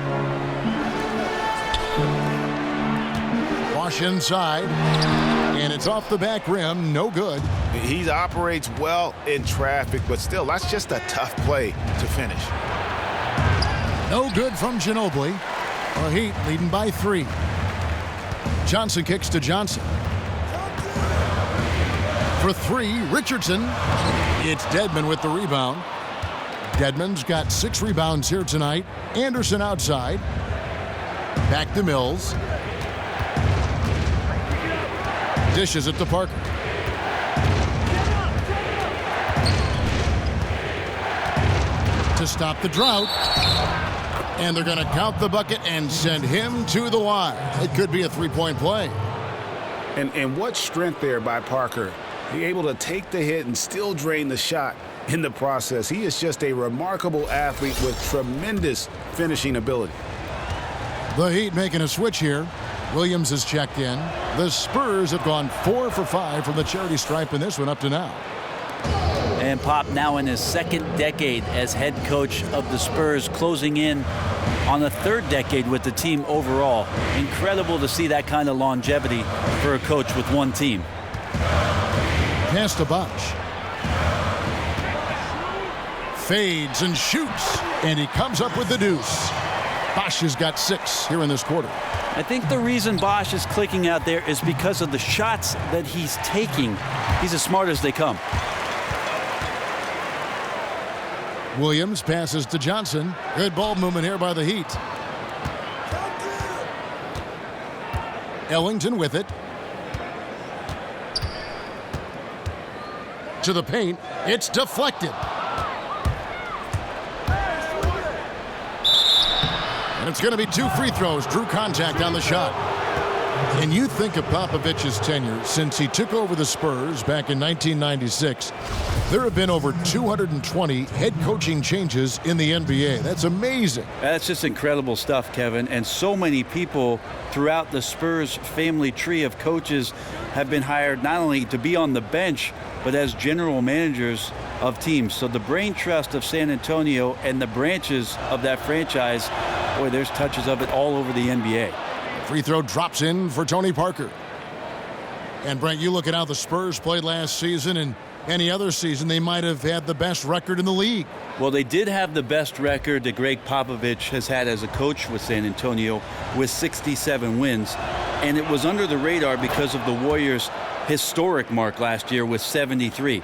Bosh inside, and it's off the back rim, no good. He operates well in traffic, but still, that's just a tough play to finish. No good from Ginobili. The Heat leading by 3. Johnson kicks to Johnson. For 3, Richardson. It's Dedmon with the rebound. Dedmon's got 6 rebounds here tonight. Anderson outside. Back to Mills. Dishes it to Parker. To stop the drought. And they're going to count the bucket and send him to the wire. It could be a 3-point play. And what strength there by Parker. He able to take the hit and still drain the shot in the process. He is just a remarkable athlete with tremendous finishing ability. The Heat making a switch here. Williams is checked in. The Spurs have gone 4 for 5 from the charity stripe in this one up to now. And Pop now in his 2nd decade as head coach of the Spurs, closing in on the 3rd decade with the team overall. Incredible to see that kind of longevity for a coach with one team. Pass to Bosh. Fades and shoots, and he comes up with the deuce. Bosh has got 6 here in this quarter. I think the reason Bosh is clicking out there is because of the shots that he's taking. He's as smart as they come. Williams passes to Johnson. Good ball movement here by the Heat. Ellington with it. To the paint. It's deflected. And it's going to be 2 free throws. Drew contact on the shot. And you think of Popovich's tenure since he took over the Spurs back in 1996. There have been over 220 head coaching changes in the NBA. That's amazing. That's just incredible stuff, Kevin. And so many people throughout the Spurs family tree of coaches have been hired not only to be on the bench, but as general managers of teams. So the brain trust of San Antonio and the branches of that franchise, boy, there's touches of it all over the NBA. Free throw drops in for Tony Parker. And Brent, you look at how the Spurs played last season, and any other season they might have had the best record in the league. Well, they did have the best record that Greg Popovich has had as a coach with San Antonio, with 67 wins. And it was under the radar because of the Warriors' historic mark last year with 73.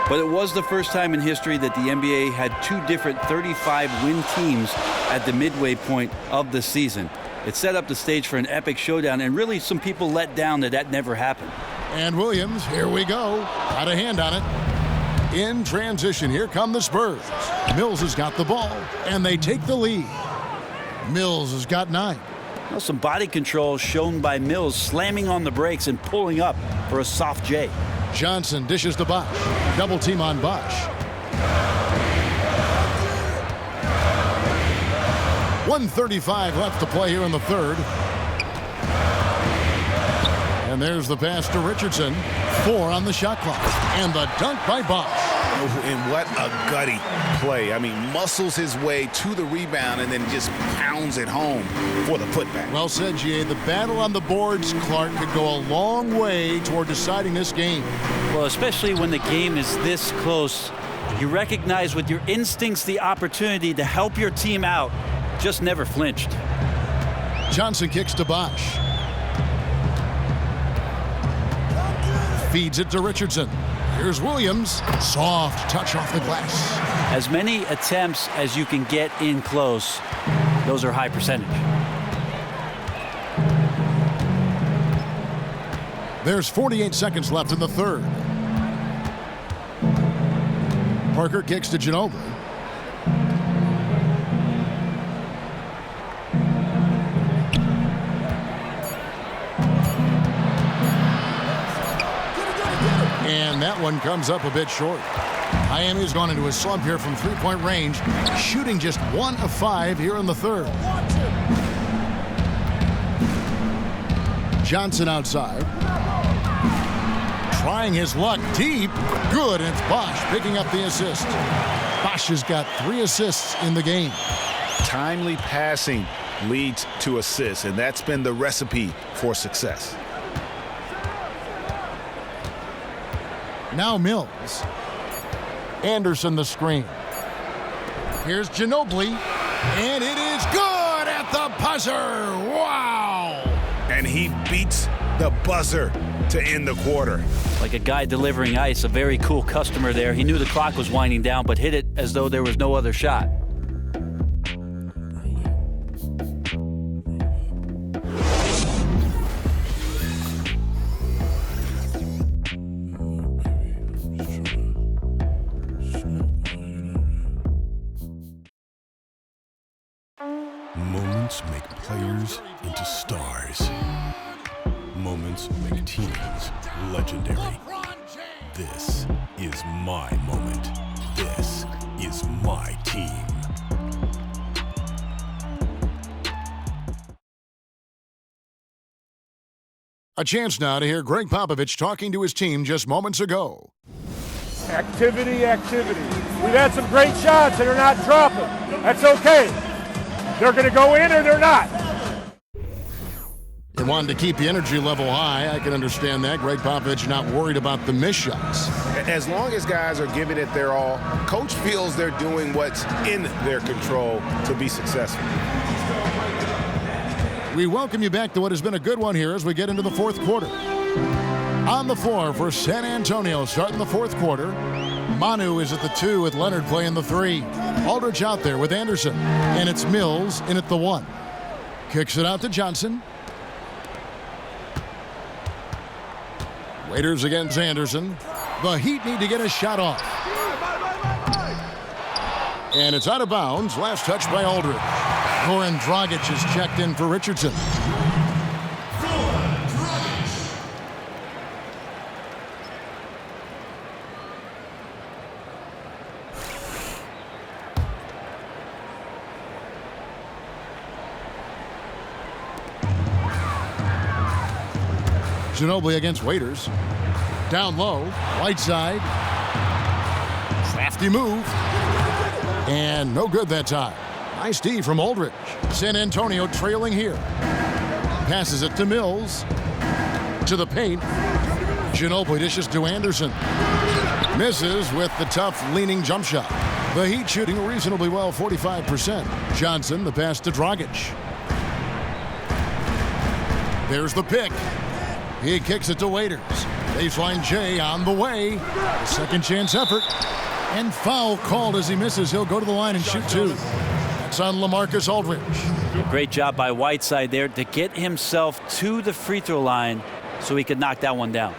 But it was the first time in history that the NBA had 2 different 35-win teams at the midway point of the season. It set up the stage for an epic showdown, and really some people let down that never happened. And Williams, here we go. Got a hand on it. In transition, here come the Spurs. Mills has got the ball, and they take the lead. Mills has got 9. Well, some body control shown by Mills, slamming on the brakes and pulling up for a soft J. Johnson dishes to Bosh. Double team on Bosh. 1:35 left to play here in the 3rd. And there's the pass to Richardson. 4 on the shot clock. And the dunk by Bosh. And what a gutty play. I mean, muscles his way to the rebound and then just pounds it home for the putback. Well said, G.A. The battle on the boards, Clark, could go a long way toward deciding this game. Well, especially when the game is this close, you recognize with your instincts the opportunity to help your team out. Just never flinched. Johnson kicks to Bosh. Feeds it to Richardson. Here's Williams. Soft touch off the glass. As many attempts as you can get in close, those are high percentage. There's 48 seconds left in the 3rd. Parker kicks to Ginobili. And that one comes up a bit short. Miami's gone into a slump here from three-point range, shooting just 1 of 5 here in the third. Johnson outside. Trying his luck deep. Good, and it's Bosh picking up the assist. Bosh has got 3 assists in the game. Timely passing leads to assists, and that's been the recipe for success. Now Mills. Anderson the screen. Here's Ginobili, and it is good at the buzzer. Wow! And he beats the buzzer to end the quarter. Like a guy delivering ice, a very cool customer there. He knew the clock was winding down, but hit it as though there was no other shot. Moments make players into stars. Moments make teams legendary. This is my moment. This is my team. A chance now to hear Greg Popovich talking to his team just moments ago. Activity, activity. We've had some great shots and they're not dropping. That's okay. They're going to go in or they're not. They wanted to keep the energy level high. I can understand that. Greg Popovich not worried about the missed shots. As long as guys are giving it their all, coach feels they're doing what's in their control to be successful. We welcome you back to what has been a good one here as we get into the fourth quarter. On the floor for San Antonio starting the fourth quarter. Manu is at the 2 with Leonard playing the 3. Aldridge out there with Anderson. And it's Mills in at the 1. Kicks it out to Johnson. Waiters against Anderson. The Heat need to get a shot off. And it's out of bounds. Last touch by Aldridge. Goran Dragic is checked in for Richardson. Ginobili against Waiters. Down low, right side. Crafty move. And no good that time. Nice D from Aldridge. San Antonio trailing here. Passes it to Mills. To the paint. Ginobili dishes to Anderson. Misses with the tough leaning jump shot. The Heat shooting reasonably well, 45%. Johnson, the pass to Dragic. There's the pick. He kicks it to Waiters. Baseline J on the way. A second chance effort. And foul called as he misses. He'll go to the line and shoot 2. That's on LaMarcus Aldridge. Great job by Whiteside there to get himself to the free throw line so he could knock that one down.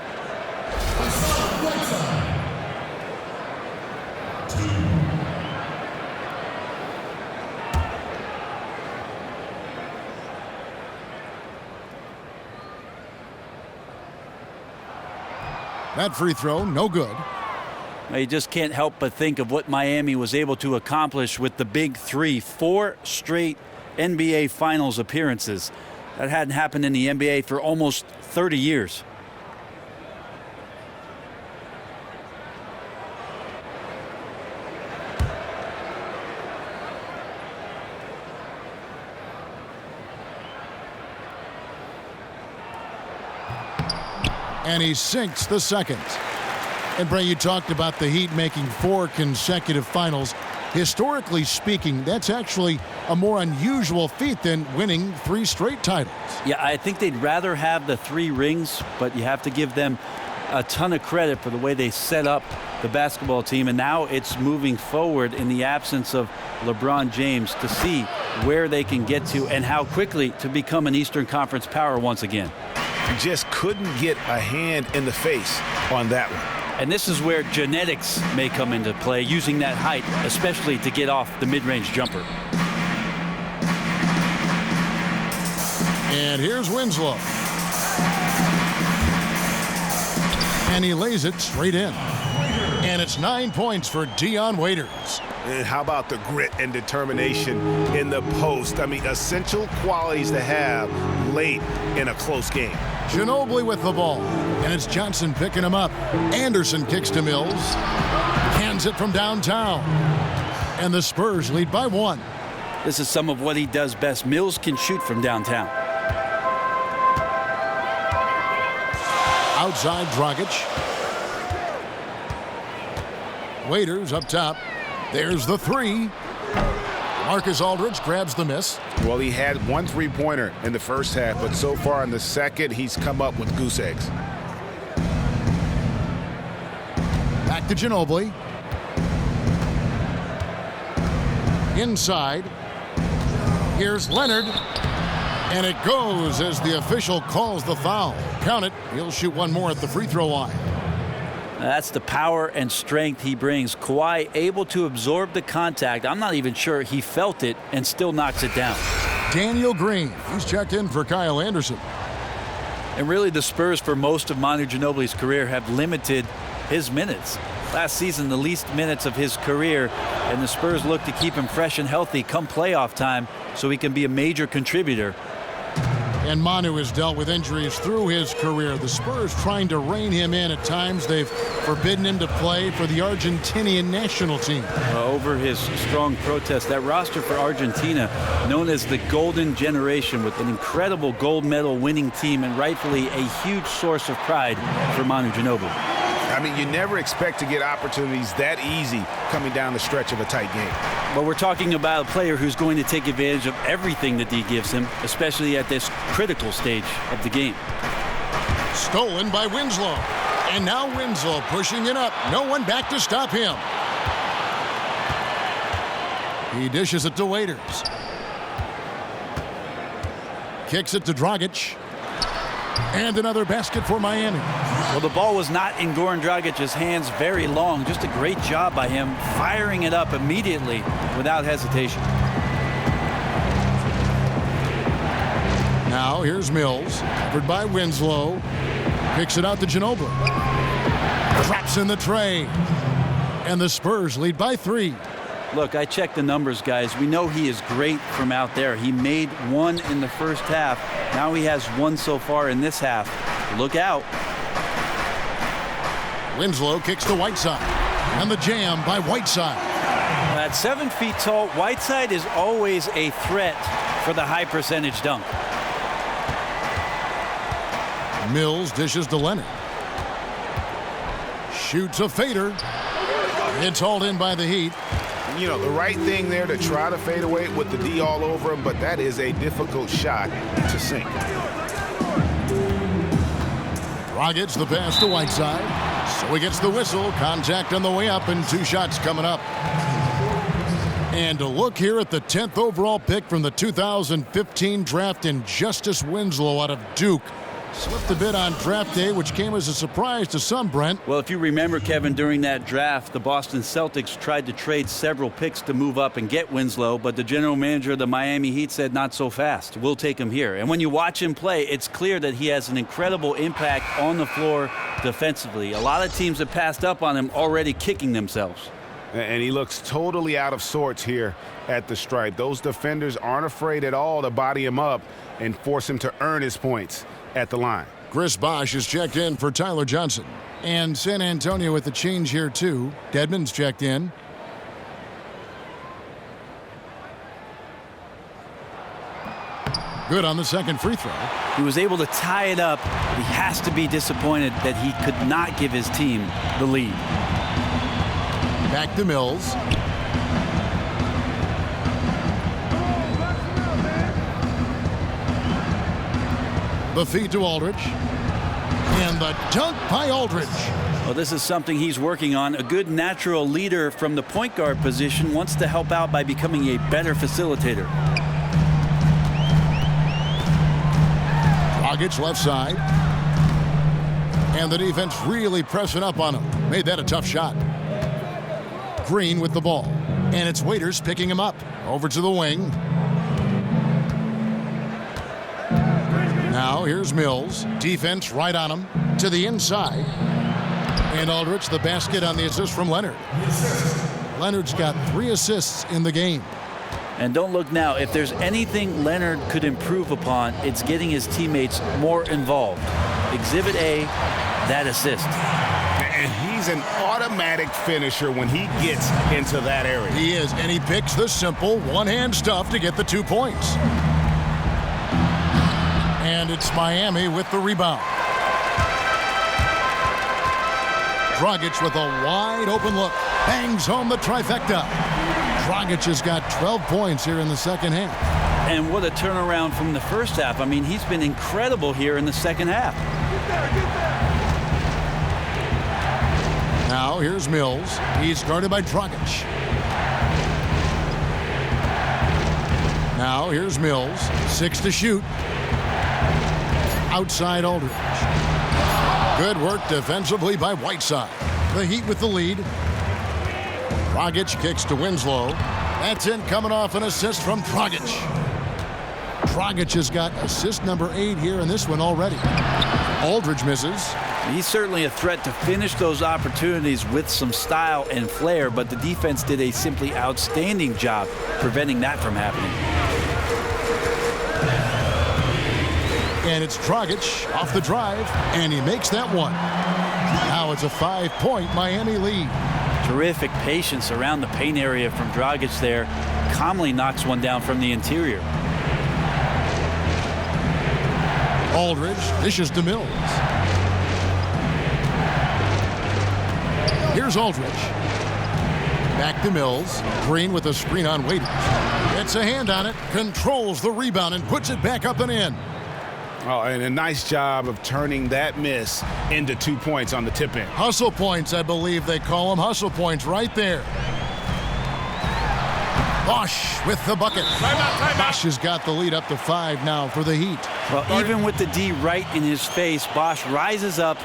That free throw, no good. You just can't help but think of what Miami was able to accomplish with the big 3. 4 straight NBA Finals appearances. That hadn't happened in the NBA for almost 30 years. And he sinks the second. And Bray, you talked about the Heat making 4 consecutive finals. Historically speaking, that's actually a more unusual feat than winning 3 straight titles. Yeah, I think they'd rather have the 3 rings, but you have to give them a ton of credit for the way they set up the basketball team. And now it's moving forward in the absence of LeBron James to see where they can get to and how quickly to become an Eastern Conference power once again. Just couldn't get a hand in the face on that one. And this is where genetics may come into play, using that height, especially to get off the mid-range jumper. And here's Winslow. And he lays it straight in. And it's 9 points for Dion Waiters. And how about the grit and determination in the post? I mean, essential qualities to have late in a close game. Ginobili with the ball. And it's Johnson picking him up. Anderson kicks to Mills. Hands it from downtown. And the Spurs lead by 1. This is some of what he does best. Mills can shoot from downtown. Outside Dragic. Waiters up top. There's the 3. Marcus Aldridge grabs the miss. Well, he had 1 3-pointer in the first half, but so far in the second, he's come up with goose eggs. Back to Ginobili. Inside. Here's Leonard. And it goes as the official calls the foul. Count it. He'll shoot 1 more at the free throw line. That's the power and strength he brings. Kawhi able to absorb the contact. I'm not even sure he felt it and still knocks it down. Daniel Green. He's checked in for Kyle Anderson. And really the Spurs for most of Manu Ginobili's career have limited his minutes. Last season, the least minutes of his career, and the Spurs look to keep him fresh and healthy come playoff time so he can be a major contributor. And Manu has dealt with injuries through his career. The Spurs trying to rein him in at times. They've forbidden him to play for the Argentinian national team. Over his strong protest, that roster for Argentina, known as the Golden Generation, with an incredible gold medal winning team and rightfully a huge source of pride for Manu Ginobili. I mean, you never expect to get opportunities that easy coming down the stretch of a tight game. But we're talking about a player who's going to take advantage of everything that he gives him, especially at this critical stage of the game. Stolen by Winslow. And now Winslow pushing it up. No one back to stop him. He dishes it to Waiters. Kicks it to Dragic. And another basket for Miami. Well, the ball was not in Goran Dragic's hands very long. Just a great job by him firing it up immediately without hesitation. Now here's Mills, covered by Winslow. Kicks it out to Ginobili. Drops in the tray. And the Spurs lead by 3. Look, I checked the numbers, guys. We know he is great from out there. He made 1 in the first half. Now he has 1 so far in this half. Look out. Winslow kicks to Whiteside. And the jam by Whiteside. At 7 feet tall, Whiteside is always a threat for the high percentage dunk. Mills dishes to Leonard. Shoots a fader. It's hauled in by the Heat. You know, the right thing there to try to fade away with the D all over him, but that is a difficult shot to sink. Dragic the pass to Whiteside. So he gets the whistle. Contact on the way up and 2 shots coming up. And to look here at the 10th overall pick from the 2015 draft in Justice Winslow out of Duke. Slipped a bit on draft day, which came as a surprise to some, Brent. Well, if you remember, Kevin, during that draft, the Boston Celtics tried to trade several picks to move up and get Winslow, but the general manager of the Miami Heat said, not so fast. We'll take him here. And when you watch him play, it's clear that he has an incredible impact on the floor defensively. A lot of teams have passed up on him already kicking themselves. And he looks totally out of sorts here at the stripe. Those defenders aren't afraid at all to body him up and force him to earn his points at the line. Chris Bosh is checked in for Tyler Johnson. And San Antonio with the change here, too. Dedmon's checked in. Good on the second free throw. He was able to tie it up. He has to be disappointed that he could not give his team the lead. Back to Mills. The feed to Aldridge. And the dunk by Aldridge. Well, this is something he's working on. A good natural leader from the point guard position wants to help out by becoming a better facilitator. Dragic left side. And the defense really pressing up on him. Made that a tough shot. Green with the ball. And it's Waiters picking him up. Over to the wing. Now here's Mills. Defense right on him. To the inside. And Aldridge the basket on the assist from Leonard. Leonard's got 3 assists in the game. And don't look now. If there's anything Leonard could improve upon, it's getting his teammates more involved. Exhibit A, that assist. And he's an automatic finisher when he gets into that area. He is, and he picks the simple one-hand stuff to get the 2 points. And it's Miami with the rebound. Dragic with a wide open look. Bangs home the trifecta. Dragic has got 12 points here in the second half. And what a turnaround from the first half. I mean, he's been incredible here in the second half. Now here's Mills. He's guarded by Dragic. Now here's Mills. 6 to shoot. Outside Aldridge. Good work defensively by Whiteside. The Heat with the lead. Dragic kicks to Winslow. That's in, coming off an assist from Dragic. Dragic has got assist number 8 here in this one already. Aldridge misses. He's certainly a threat to finish those opportunities with some style and flair, but the defense did a simply outstanding job preventing that from happening. And it's Dragic off the drive, and he makes that one. Now it's a 5-point Miami lead. Terrific patience around the paint area from Dragic there. Calmly knocks one down from the interior. Aldridge dishes to Mills. Here's Aldridge. Back to Mills. Green with a screen on Waiters. Gets a hand on it, controls the rebound, and puts it back up and in. Oh, and a nice job of turning that miss into 2 points on the tip in. Hustle points, I believe they call them. Hustle points right there. Bosch with the bucket. Bosch has got the lead up to 5 now for the Heat. Well, even with the D right in his face, Bosch rises up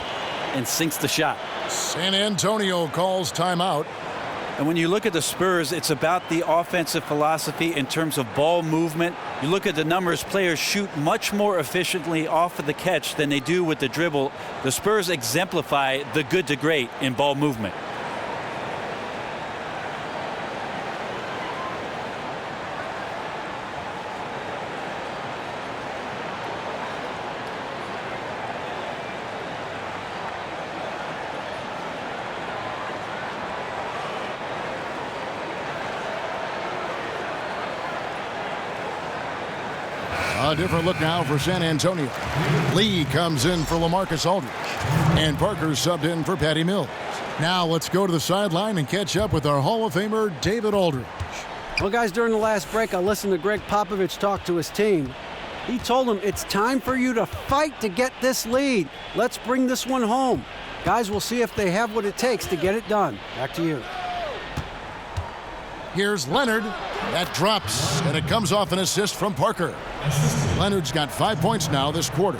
and sinks the shot. San Antonio calls timeout. And when you look at the Spurs, it's about the offensive philosophy in terms of ball movement. You look at the numbers, players shoot much more efficiently off of the catch than they do with the dribble. The Spurs exemplify the good to great in ball movement. A different look now for San Antonio. Lee comes in for LaMarcus Aldridge. And Parker subbed in for Patty Mills. Now let's go to the sideline and catch up with our Hall of Famer, David Aldridge. Well, guys, during the last break, I listened to Greg Popovich talk to his team. He told them it's time for you to fight to get this lead. Let's bring this one home. Guys, we'll see if they have what it takes to get it done. Back to you. Here's Leonard. That drops, and it comes off an assist from Parker. Leonard's got 5 points now this quarter.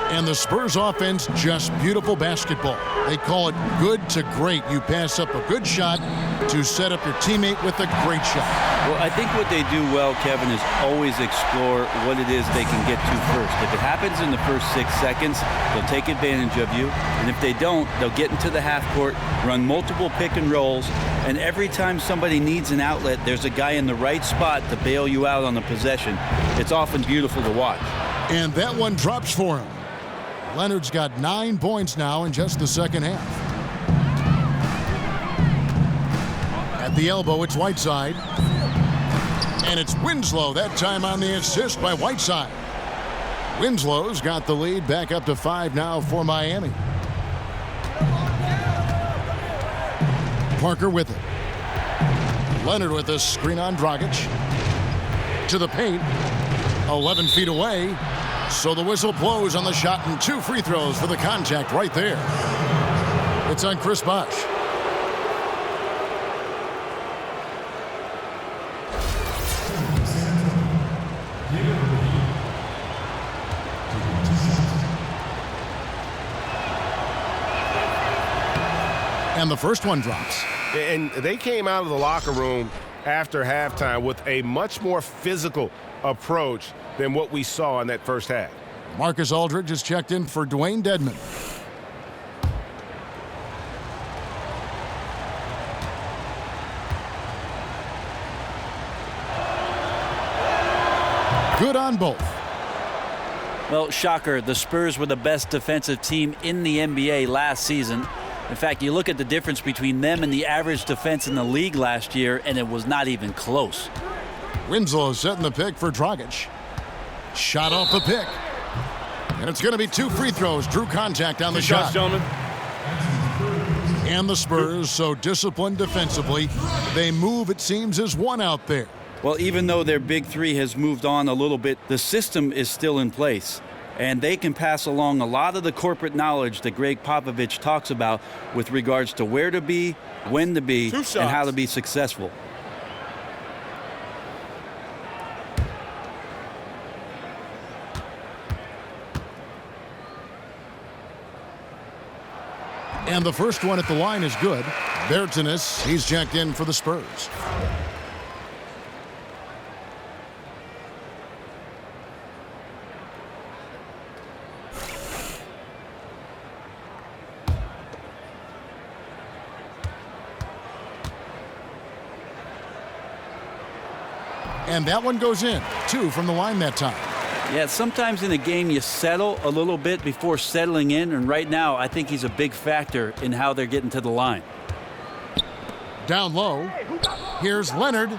And the Spurs offense, just beautiful basketball. They call it good to great. You pass up a good shot to set up your teammate with a great shot. Well, I think what they do well, Kevin, is always explore what it is they can get to first. If it happens in the first 6 seconds, they'll take advantage of you. And if they don't, they'll get into the half court, run multiple pick and rolls, and every time somebody needs an outlet, there's a guy in the right spot to bail you out on the possession. It's often beautiful to watch. And that one drops for him. Leonard's got 9 points now in just the second half. At the elbow, it's Whiteside. And it's Winslow, that time on the assist by Whiteside. Winslow's got the lead back up to 5 now for Miami. Parker with it. Leonard with a screen on Dragic. To the paint. 11 feet away. So the whistle blows on the shot and 2 free throws for the contact right there. It's on Chris Bosh. And the first one drops. And they came out of the locker room after halftime with a much more physical approach than what we saw in that first half. Marcus Aldridge is checked in for Dwayne Dedman. Good on both. Well, shocker, the Spurs were the best defensive team in the NBA last season. In fact, you look at the difference between them and the average defense in the league last year, and it was not even close. Winslow setting the pick for Dragic. Shot off the pick. And it's going to be 2 free throws. Drew contact on the shot. Gentlemen. And the Spurs, so disciplined defensively, they move, it seems, as one out there. Well, even though their big three has moved on a little bit, the system is still in place. And they can pass along a lot of the corporate knowledge that Greg Popovich talks about with regards to where to be, when to be, and how to be successful. And the first one at the line is good. Bertanis, he's checked in for the Spurs. And that one goes in. 2 from the line that time. Yeah, sometimes in a game you settle a little bit before settling in, and right now I think he's a big factor in how they're getting to the line. Down low. Here's Leonard.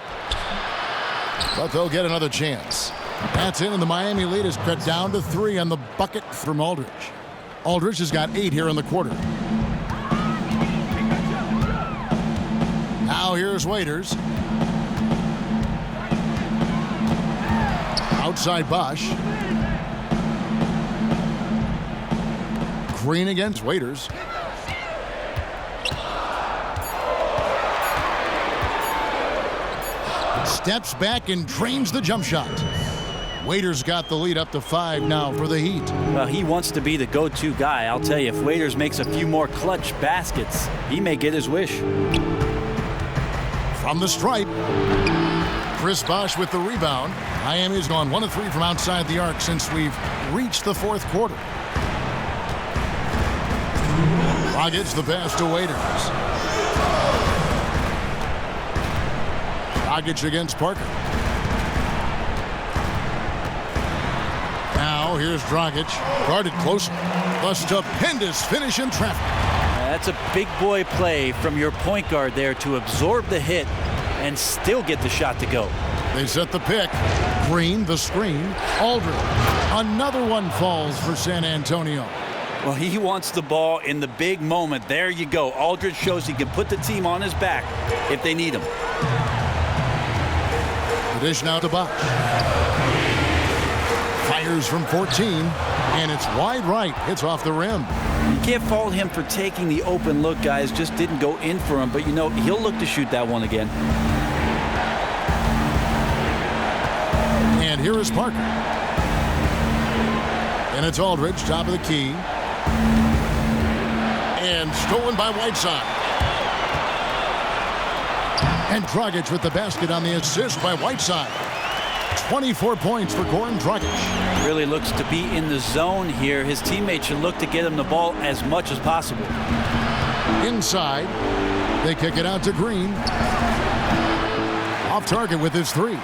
But they'll get another chance. That's in, and the Miami lead is cut down to 3 on the bucket from Aldridge. Aldridge has got 8 here in the quarter. Now here's Waiters. Outside Bosch. Green against Waiters. Steps back and drains the jump shot. Waiters got the lead up to 5 now for the Heat. Well, he wants to be the go-to guy. I'll tell you, if Waiters makes a few more clutch baskets, he may get his wish. From the stripe. Chris Bosh with the rebound. Miami's gone 1 of 3 from outside the arc since we've reached the 4th quarter. Dragic the pass to Waiters. Dragic against Parker. Now here's Dragic. Guarded closely. The stupendous finish in traffic. That's a big boy play from your point guard there to absorb the hit and still get the shot to go. They set the pick. Green, the screen. Aldridge. Another one falls for San Antonio. Well, he wants the ball in the big moment. There you go. Aldridge shows he can put the team on his back if they need him. The dish now to Bosh. Fires from 14, and it's wide right. It's off the rim. You can't fault him for taking the open look, guys. Just didn't go in for him. But, you know, he'll look to shoot that one again. And here is Parker. And it's Aldridge, top of the key. And stolen by Whiteside. And Dragic with the basket on the assist by Whiteside. 24 points for Goran Dragic. Really looks to be in the zone here. His teammates should look to get him the ball as much as possible. Inside. They kick it out to Green. Off target with his 3.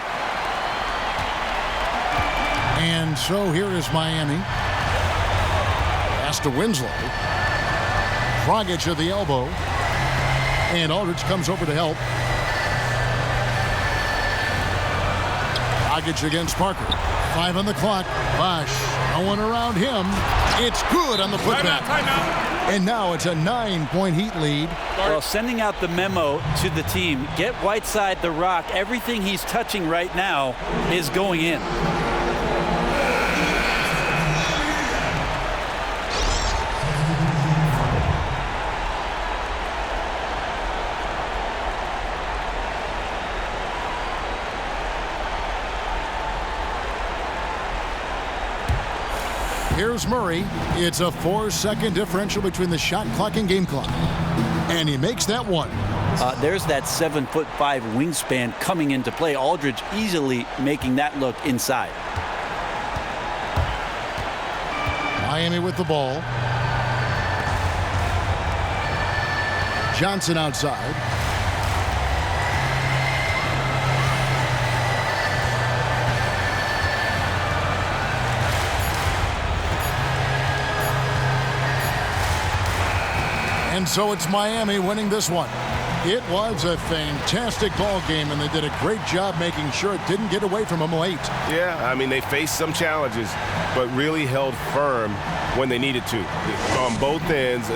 And so here is Miami. Pass to Winslow. Dragic at the elbow. And Aldridge comes over to help. Dragic against Parker. 5 on the clock. Bosh. No one around him. It's good on the putback. And now it's a 9-point Heat lead. Well, sending out the memo to the team. Get Whiteside the rock. Everything he's touching right now is going in. Here's Murray. It's a 4-second differential between the shot clock and game clock. And he makes that one. There's that 7'5" wingspan coming into play. Aldridge easily making that look inside. Miami with the ball. Johnson outside. And so it's Miami winning this one. It was a fantastic ball game, and they did a great job making sure it didn't get away from them late. Yeah, I mean, they faced some challenges, but really held firm when they needed to. On both ends,